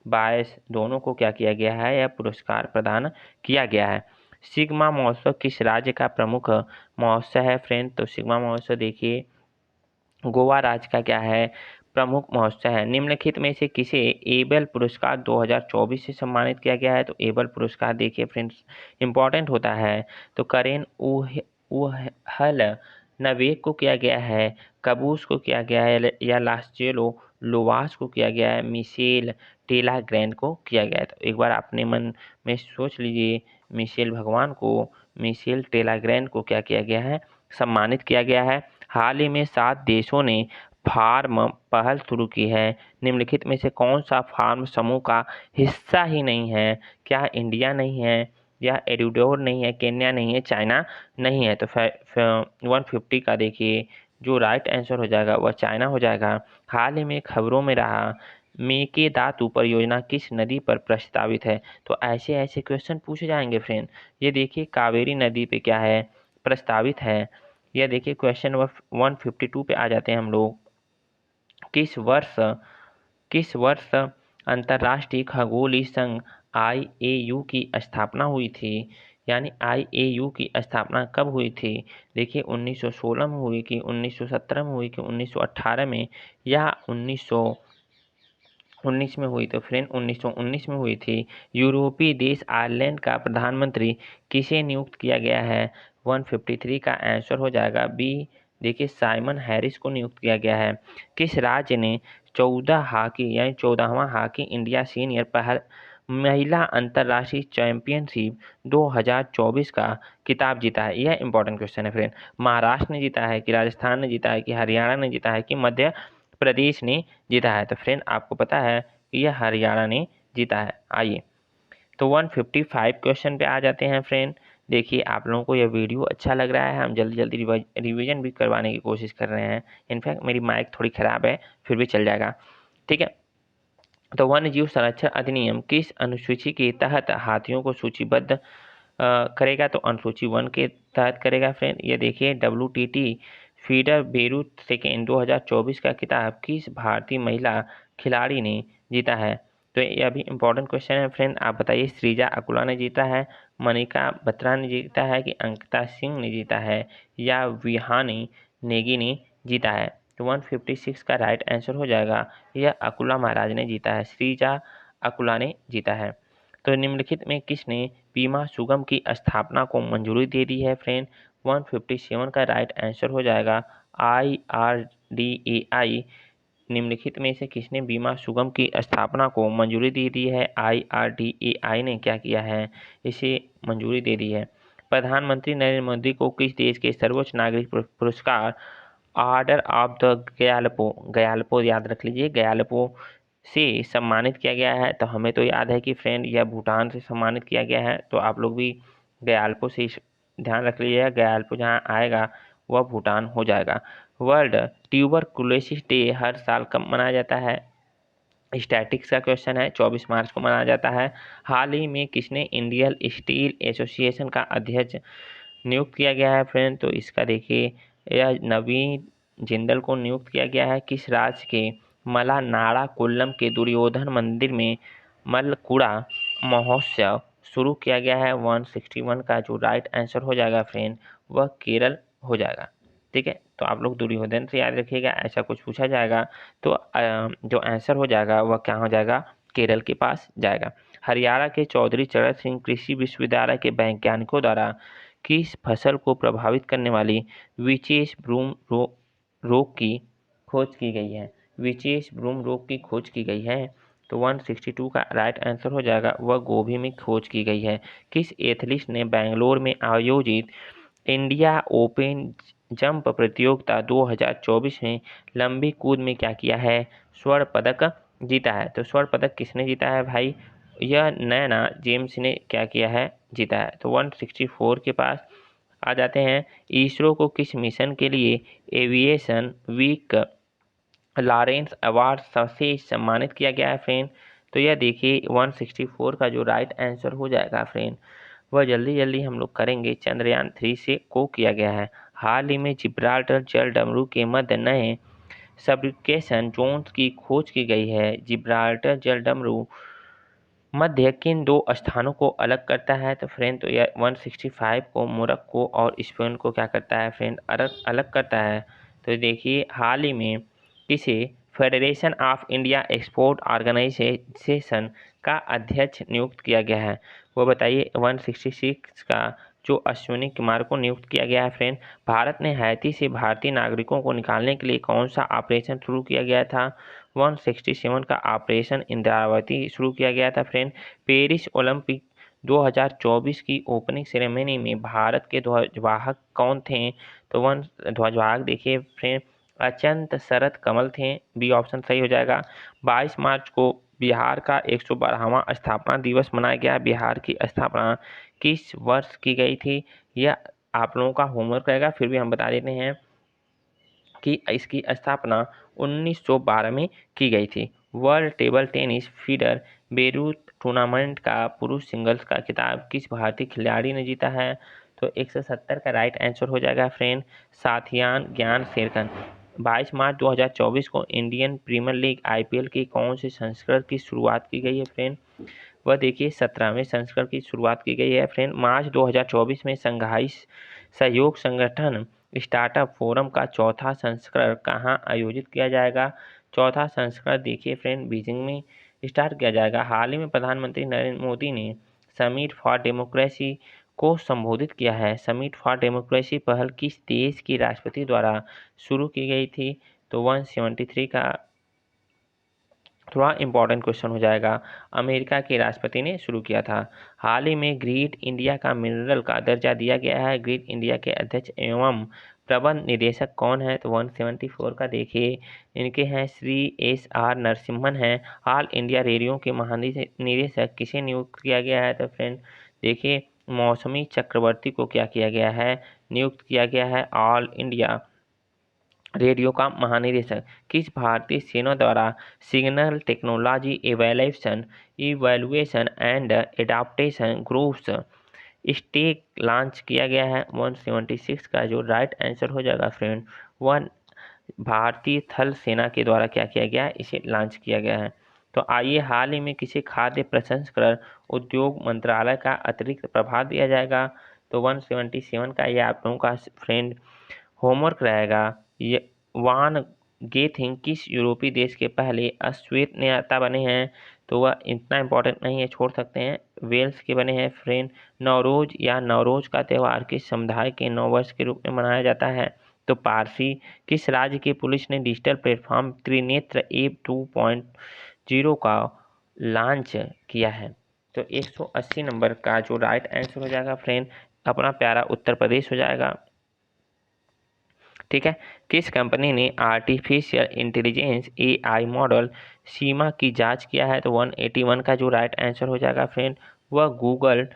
बायस दोनों को क्या किया गया है, यह पुरस्कार प्रदान किया गया है। सिग्मा महोत्सव किस राज्य का प्रमुख महोत्सव है फ्रेंड, तो सिग्मा महोत्सव देखिए गोवा राज्य का क्या है, प्रमुख महोत्सव है। निम्नलिखित में से किसे एबल पुरस्कार 2024 से सम्मानित किया गया है, तो एबल पुरस्कार देखिए फ्रेंड्स इंपॉर्टेंट होता है, तो करेन ऊहल नवेक को किया गया है, कबूस को किया गया है या लास्चेलो लोवास को किया गया है, मिशेल टेला ग्रैंड को किया गया है। तो एक बार अपने मन में सोच लीजिए मिशेल भगवान को, मिशेल टेलाग्रैंड को क्या किया गया है, सम्मानित किया गया है। हाल ही में 7 देशों ने फार्म पहल शुरू की है। निम्नलिखित में से कौन सा फार्म समूह का हिस्सा ही नहीं है? क्या इंडिया नहीं है, या एडिडोर नहीं है, केन्या नहीं है, चाइना नहीं है? तो 150 का देखिए जो राइट आंसर हो जाएगा वह चाइना हो जाएगा। हाल ही में खबरों में रहा मेकेदातु परियोजना किस नदी पर प्रस्तावित है? तो ऐसे ऐसे क्वेश्चन पूछे जाएंगे फ्रेंड। ये देखिए कावेरी नदी पे क्या है, प्रस्तावित है। यह देखिए क्वेश्चन 152 पे आ जाते हैं हम लोग। किस वर्ष अंतर्राष्ट्रीय खगोलीय संघ IAU की स्थापना हुई थी? यानी IAU की स्थापना कब हुई थी? देखिए 1916 में हुई कि 1917 में हुई कि 1918 में या 1919 में हुई? तो फ्रेंड 1919 में हुई थी। यूरोपीय देश आयरलैंड का प्रधानमंत्री किसे नियुक्त किया गया है? 153 का आंसर हो जाएगा बी। देखिए साइमन हैरिस को नियुक्त किया गया है। किस राज्य ने 14वां हॉकी इंडिया सीनियर पहल महिला अंतर्राष्ट्रीय चैंपियनशिप 2024 का खिताब जीता है? यह इंपॉर्टेंट क्वेश्चन है फ्रेंड। महाराष्ट्र ने जीता है कि राजस्थान ने जीता है कि हरियाणा ने जीता है कि मध्य प्रदेश ने जीता है? तो फ्रेंड आपको पता है कि यह हरियाणा ने जीता है। आइए तो 155 क्वेश्चन पे आ जाते हैं फ्रेंड। देखिए आप लोगों को यह वीडियो अच्छा लग रहा है, हम जल्दी जल्दी रिवीजन भी करवाने की कोशिश कर रहे हैं। इनफैक्ट मेरी माइक थोड़ी ख़राब है, फिर भी चल जाएगा, ठीक है। तो वन्य जीव संरक्षण अधिनियम किस अनुसूची के तहत हाथियों को सूचीबद्ध करेगा? तो अनुसूची 1 के तहत करेगा फ्रेंड। ये देखिए WTT फीडर बेरूत सेकेंड 2024 का खिताब किस भारतीय महिला खिलाड़ी ने जीता है? तो यह भी इम्पोर्टेंट क्वेश्चन है फ्रेंड। आप बताइए श्रीजा अकुला ने जीता है, मनिका बत्रा ने जीता है कि अंकिता सिंह ने जीता है या विहानी नेगी ने जीता है? तो 156 का राइट आंसर हो जाएगा यह अकुला महाराज ने जीता है, श्रीजा अकुला ने जीता है। तो निम्नलिखित में किसने बीमा सुगम की स्थापना को मंजूरी दे दी है फ्रेंड? 157 का राइट आंसर हो जाएगा IRDAI। निम्नलिखित में से किसने बीमा सुगम की स्थापना को मंजूरी दे दी है? IRDAI ने क्या किया है, इसे मंजूरी दे दी है। प्रधानमंत्री नरेंद्र मोदी को किस देश के सर्वोच्च नागरिक पुरस्कार ऑर्डर ऑफ द गयाल्पो याद रख लीजिए, गयाल्पो से सम्मानित किया गया है? तो हमें तो याद है कि फ्रेंड यह भूटान से सम्मानित किया गया है, तो आप लोग भी गयाल्पो से ध्यान रख लीजिएगा। गयाल्पो जहाँ आएगा वह भूटान हो जाएगा। वर्ल्ड ट्यूबरकुलोसिस डे हर साल कब मनाया जाता है? स्टैटिक्स का क्वेश्चन है, 24 मार्च को मनाया जाता है। हाल ही में किसने इंडियन स्टील एसोसिएशन का अध्यक्ष नियुक्त किया गया है फ्रेंड? तो इसका देखिए यह नवीन जिंदल को नियुक्त किया गया है। किस राज्य के मलानाडा कोल्लम के दुर्योधन मंदिर में मलकुड़ा महोत्सव शुरू किया गया है? 161 का जो राइट आंसर हो जाएगा फ्रेंड वह केरल हो जाएगा, ठीक है। तो आप लोग दुर्योधन से याद रखिएगा, ऐसा कुछ पूछा जाएगा तो जो आंसर हो जाएगा वह क्या हो जाएगा, केरल के पास जाएगा। हरियाणा के चौधरी चरण सिंह कृषि विश्वविद्यालय के वैज्ञानिकों द्वारा किस फसल को प्रभावित करने वाली विशेष ब्रूम रोग की खोज की गई है? विशेष ब्रूम रोग की खोज की गई है? तो 162 का राइट आंसर हो जाएगा वह गोभी में खोज की गई है। किस एथलीट ने बेंगलोर में आयोजित इंडिया ओपन जंप प्रतियोगिता 2024 में लंबी कूद में क्या किया है, स्वर्ण पदक जीता है? तो स्वर्ण पदक किसने जीता है भाई? यह नैना जेम्स ने क्या किया है, जीता है। तो 164 के पास आ जाते हैं। इसरो को किस मिशन के लिए एविएशन वीक लॉरेंस अवार्ड से सम्मानित किया गया है फ्रेंड? तो यह देखिए 164 का जो राइट आंसर हो जाएगा फ्रेंड वह जल्दी जल्दी हम लोग करेंगे, चंद्रयान 3 से को किया गया है। हाल ही में जिब्राल्टर जल डमरू के मध्य नए सब्रिकेशन जोन्स की खोज की गई है। जिब्राल्टर जल डमरू मध्य किन 2 स्थानों को अलग करता है? तो फ्रेंड तो यह 165 को मोरक्को और स्पेन को क्या करता है फ्रेंड, अलग अलग करता है। तो देखिए हाल ही में किसे Federation of India Export Organisation का अध्यक्ष नियुक्त किया गया है? वो बताइए। 166 का जो अश्विनी कुमार को नियुक्त किया गया है फ्रेंड। भारत ने हैती से भारतीय नागरिकों को निकालने के लिए कौन सा ऑपरेशन शुरू किया गया था? 167 का ऑपरेशन इंद्रावती शुरू किया गया था फ्रेंड। पेरिस ओलंपिक 2024 की ओपनिंग सेरेमनी में भारत के ध्वजवाहक कौन थे? तो वन ध्वजवाहक देखिए फ्रेंड अत्यंत शरद कमल थे, बी ऑप्शन सही हो जाएगा। 22 मार्च को बिहार का 112वां स्थापना दिवस मनाया गया। बिहार की स्थापना किस वर्ष की गई थी? यह आप लोगों का होमवर्क रहेगा, फिर भी हम बता देते हैं कि इसकी स्थापना 1912 में की गई थी। World table tennis feeder Beirut tournament का पुरुष सिंगल्स का खिताब किस भारतीय खिलाड़ी ने जीता है? तो 170 का राइट आंसर हो जाएगा फ्रेंड साथियान ज्ञान शेरखन। 22 मार्च 2024 को इंडियन प्रीमियर लीग आईपीएल की कौन से संस्करण की शुरुआत की गई है फ्रेंड? वह देखिए 17वें संस्करण की शुरुआत की गई है फ्रेंड। मार्च 2024 में संघाई सहयोग संगठन स्टार्टअप फोरम का चौथा संस्करण कहाँ आयोजित किया जाएगा? चौथा संस्करण देखिए फ्रेंड बीजिंग में स्टार्ट किया जाएगा। हाल ही में प्रधानमंत्री नरेंद्र मोदी ने समिट फॉर डेमोक्रेसी को संबोधित किया है। समिट फॉर डेमोक्रेसी पहल किस देश की राष्ट्रपति द्वारा शुरू की गई थी? तो 173 का थोड़ा इंपॉर्टेंट क्वेश्चन हो जाएगा। अमेरिका के राष्ट्रपति ने शुरू किया था। हाल ही में ग्रीड इंडिया का मिनरल का दर्जा दिया गया है। ग्रीड इंडिया के अध्यक्ष एवं प्रबंध निदेशक कौन है? तो 174 का देखिए इनके हैं श्री SR नरसिम्हन हैं। ऑल इंडिया रेडियो के महानिदेशक किसे नियुक्त किया गया है? तो फ्रेंड देखिए मौसमी चक्रवर्ती को क्या किया गया है? नियुक्त किया गया है ऑल इंडिया रेडियो का महानिदेशक। किस भारतीय सेना द्वारा Signal Technology Evaluation and Adaptation Groups स्टेक लॉन्च किया गया है? 176 का जो राइट आंसर हो जाएगा फ्रेंड वन भारतीय थल सेना के द्वारा क्या किया गया है? इसे लॉन्च किया गया है। तो आइए हाल ही में किसी खाद्य प्रसंस्करण उद्योग मंत्रालय का अतिरिक्त प्रभार दिया जाएगा? तो 177 का ये आप लोगों का फ्रेंड होमवर्क रहेगा। ये वान गेथिंग किस यूरोपीय देश के पहले अश्वेत नेता बने हैं? तो वह इतना इम्पोर्टेंट नहीं है, छोड़ सकते हैं। वेल्स के बने हैं फ्रेंड। नवरोज या नवरोज का त्यौहार किस समुदाय के नववर्ष के रूप में मनाया जाता है? तो पारसी। किस राज्य की पुलिस ने डिजिटल प्लेटफॉर्म त्रिनेत्र ऐप 2.0 का लॉन्च किया है? तो 180 नंबर का जो राइट आंसर हो जाएगा फ्रेंड अपना प्यारा उत्तर प्रदेश हो जाएगा। ठीक है। किस कंपनी ने आर्टिफिशियल इंटेलिजेंस AI मॉडल सीमा की जांच किया है? तो 181 का जो राइट आंसर हो जाएगा फ्रेंड वह गूगल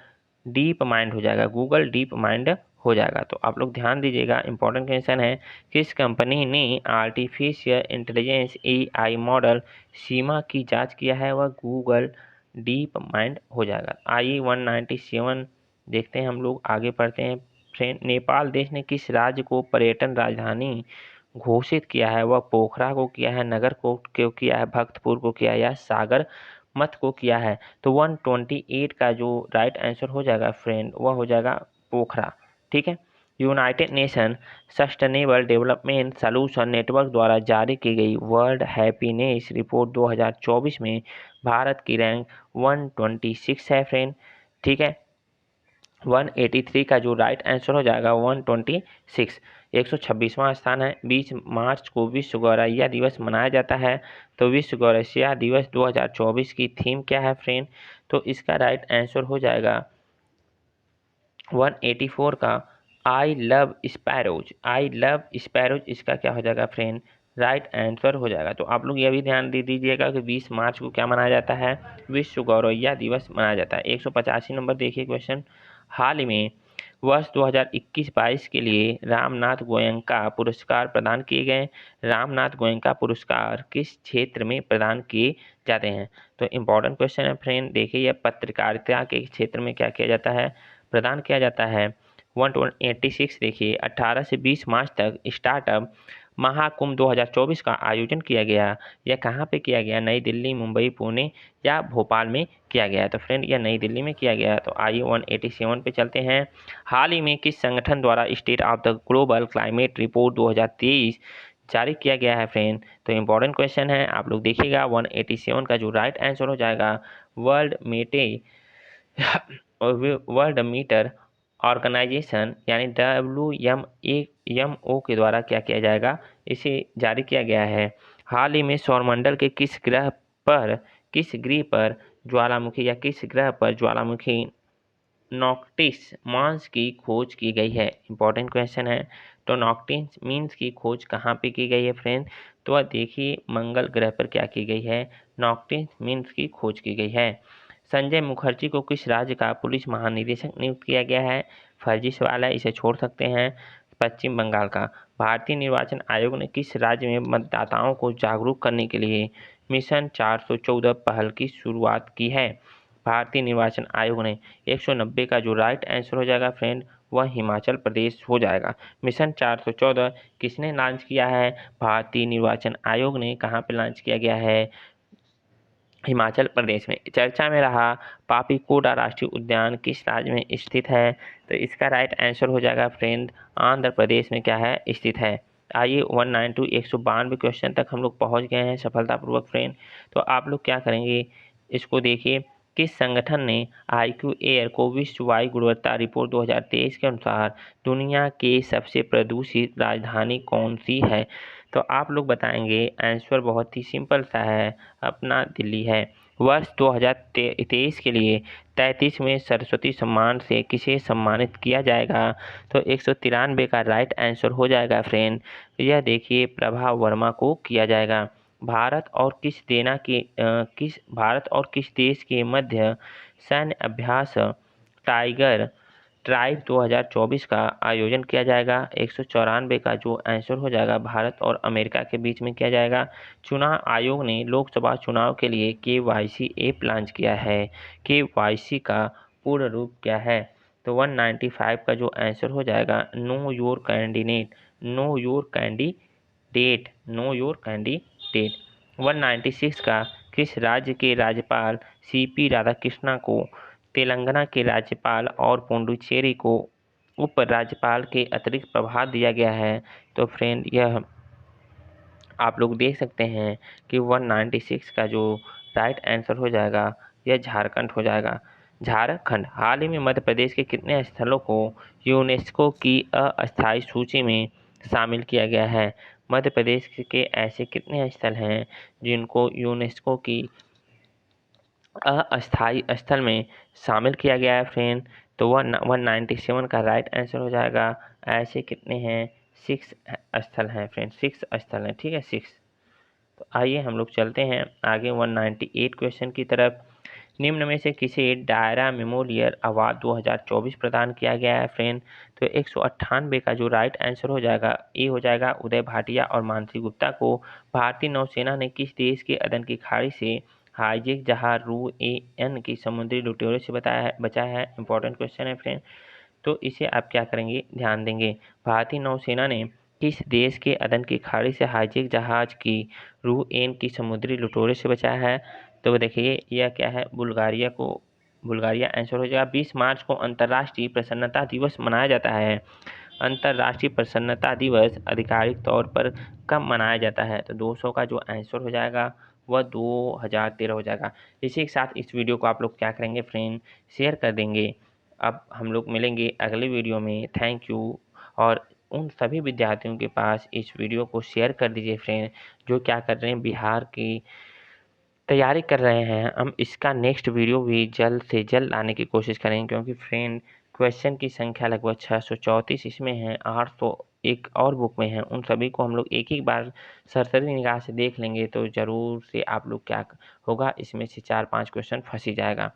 डीप माइंड हो जाएगा। गूगल डीप माइंड हो जाएगा। तो आप लोग ध्यान दीजिएगा, इंपॉर्टेंट क्वेश्चन है। किस कंपनी ने आर्टिफिशियल इंटेलिजेंस AI मॉडल सीमा की जांच किया है? वह गूगल डीप माइंड हो जाएगा। आइए 197 देखते हैं, हम लोग आगे पढ़ते हैं फ्रेंड। नेपाल देश ने किस राज्य को पर्यटन राजधानी घोषित किया है? वह पोखरा को किया है, नगर को क्यों किया है, भक्तपुर को किया है या सागर मत को किया है? तो 128 का जो राइट आंसर हो जाएगा फ्रेंड वह हो जाएगा पोखरा। ठीक है। United nation sustainable development solution network द्वारा जारी की गई वर्ल्ड हैप्पीनेस रिपोर्ट 2024 में भारत की रैंक 126 है फ्रेंड। ठीक है। 183 का जो राइट आंसर हो जाएगा 126 126वां स्थान है। 20 मार्च को विश्व गौरैया दिवस मनाया जाता है। तो विश्व गौरैया दिवस 2024 की थीम क्या है फ्रेंड? तो इसका राइट आंसर हो जाएगा 184 का I love sparrows. I love sparrows इसका क्या हो जाएगा फ्रेंड? राइट आंसर हो जाएगा। तो आप लोग ये भी ध्यान दे दीजिएगा कि 20 मार्च को क्या मनाया जाता है? विश्व गौरैया दिवस मनाया जाता है। 185 नंबर देखिए क्वेश्चन। हाल ही में वर्ष 2021-22 के लिए रामनाथ गोयनका पुरस्कार प्रदान किए गए। रामनाथ गोयनका पुरस्कार किस क्षेत्र में प्रदान किए जाते हैं? तो इम्पॉर्टेंट क्वेश्चन है फ्रेंड। देखिए यह पत्रकारिता के क्षेत्र में क्या किया जाता है? प्रदान किया जाता है। 186 देखिए 18 से 20 मार्च तक स्टार्टअप महाकुंभ 2024 का आयोजन किया गया। यह कहाँ पे किया गया? नई दिल्ली, मुंबई, पुणे या भोपाल में किया गया है? तो फ्रेंड यह नई दिल्ली में किया गया है। तो आइए 187 पे चलते हैं। हाल ही में किस संगठन द्वारा state of the global climate report 2023 जारी किया गया है फ्रेंड? तो इम्पोर्टेंट क्वेश्चन है, आप लोग देखिएगा। 187 का जो राइट आंसर हो जाएगा वर्ल्ड मीटर ऑर्गेनाइजेशन यानी WMO के द्वारा क्या किया जाएगा? इसे जारी किया गया है। हाल ही में सौरमंडल के किस ग्रह पर ज्वालामुखी नॉक्टिस मांस की खोज की गई है? इंपॉर्टेंट क्वेश्चन है। तो नॉक्टिस मीन्स की खोज कहाँ पे की गई है फ्रेंड? तो देखिए मंगल ग्रह पर क्या की गई है, नॉक्टिस मीन्स की खोज की गई है। संजय मुखर्जी को किस राज्य का पुलिस महानिदेशक नियुक्त किया गया है? फर्जी सवाल है, इसे छोड़ सकते हैं। पश्चिम बंगाल का। भारतीय निर्वाचन आयोग ने किस राज्य में मतदाताओं को जागरूक करने के लिए मिशन 414 पहल की शुरुआत की है? भारतीय निर्वाचन आयोग ने 190 का जो राइट आंसर हो जाएगा फ्रेंड वह हिमाचल प्रदेश हो जाएगा। मिशन 414 किसने लॉन्च किया है? भारतीय निर्वाचन आयोग ने। कहाँ पे लॉन्च किया गया है? हिमाचल प्रदेश में। चर्चा में रहा पापीकोटा राष्ट्रीय उद्यान किस राज्य में स्थित है? तो इसका राइट आंसर हो जाएगा फ्रेंड आंध्र प्रदेश में क्या है, स्थित है। आइए 192 क्वेश्चन तक हम लोग पहुंच गए हैं सफलतापूर्वक फ्रेंड। तो आप लोग क्या करेंगे, इसको देखिए। किस संगठन ने IQ एयर को विश्व वायु गुणवत्ता रिपोर्ट 2023 के अनुसार दुनिया के सबसे प्रदूषित राजधानी कौन सी है? तो आप लोग बताएंगे। आंसर बहुत ही सिंपल सा है, अपना दिल्ली है। वर्ष 2023 के लिए 33वें सरस्वती सम्मान से किसे सम्मानित किया जाएगा? तो 193 का राइट आंसर हो जाएगा फ्रेंड। यह देखिए प्रभा वर्मा को किया जाएगा। भारत और किस देश के मध्य सैन्य अभ्यास टाइगर ट्राइब 2024 का आयोजन किया जाएगा? 194 का जो आंसर हो जाएगा भारत और अमेरिका के बीच में किया जाएगा। चुनाव आयोग ने लोकसभा चुनाव के लिए KYC ऐप लॉन्च किया है। KYC का पूर्ण रूप क्या है? तो 195 का जो आंसर हो जाएगा know your candidate, know your candidate, know your candidate. 196 का किस राज्य के राज्यपाल CP राधाकृष्णा को तेलंगाना के राज्यपाल और पुडुचेरी को उप राज्यपाल के अतिरिक्त प्रभार दिया गया है? तो फ्रेंड यह आप लोग देख सकते हैं कि 196 का जो राइट आंसर हो जाएगा यह झारखंड हो जाएगा। झारखंड। हाल ही में मध्य प्रदेश के कितने स्थलों को यूनेस्को की अस्थायी सूची में शामिल किया गया है? मध्य प्रदेश के ऐसे कितने स्थल हैं जिनको यूनेस्को की अस्थायी स्थल में शामिल किया गया है फ्रेंड? तो 197 का राइट आंसर हो जाएगा। ऐसे कितने हैं? 6 स्थल हैं फ्रेंड, 6 स्थल हैं, ठीक है, 6। तो आइए हम लोग चलते हैं आगे 198 क्वेश्चन की तरफ। निम्न में से किसे डायरा मेमोरियल अवार्ड 2024 प्रदान किया गया है फ्रेंड? तो 198 का जो राइट आंसर हो जाएगा ए हो जाएगा उदय भाटिया और मानसी गुप्ता को। भारतीय नौसेना ने किस देश के अदन की खाड़ी से हाईजैक जहाज RUAN की समुद्री लुटेरों से बचाया है? इंपॉर्टेंट क्वेश्चन है फ्रेंड। तो इसे आप क्या करेंगे, ध्यान देंगे। भारतीय नौसेना ने किस देश के अदन की खाड़ी से हाईजैक जहाज की RUAN की समुद्री लुटेरों से बचाया है? तो देखिए यह क्या है, बुल्गारिया आंसर हो जाएगा। 20 मार्च को अंतर्राष्ट्रीय प्रसन्नता दिवस मनाया जाता है। अंतर्राष्ट्रीय प्रसन्नता दिवस आधिकारिक तौर पर कब मनाया जाता है? तो 200 का जो आंसर हो जाएगा वह 2013 हो जाएगा। इसी के साथ इस वीडियो को आप लोग क्या करेंगे फ्रेंड, शेयर कर देंगे। अब हम लोग मिलेंगे अगले वीडियो में। Thank you. और उन सभी विद्यार्थियों के पास इस वीडियो को शेयर कर दीजिए फ्रेंड जो क्या कर रहे हैं, बिहार की तैयारी कर रहे हैं। हम इसका नेक्स्ट वीडियो भी जल्द से जल्द लाने की कोशिश करेंगे क्योंकि फ्रेंड क्वेश्चन की संख्या लगभग 634 इसमें है, 800 एक और बुक में है। उन सभी को हम लोग एक ही बार सरसरी निगाह से देख लेंगे तो ज़रूर से आप लोग क्या होगा, इसमें से 4-5 क्वेश्चन फंस ही जाएगा।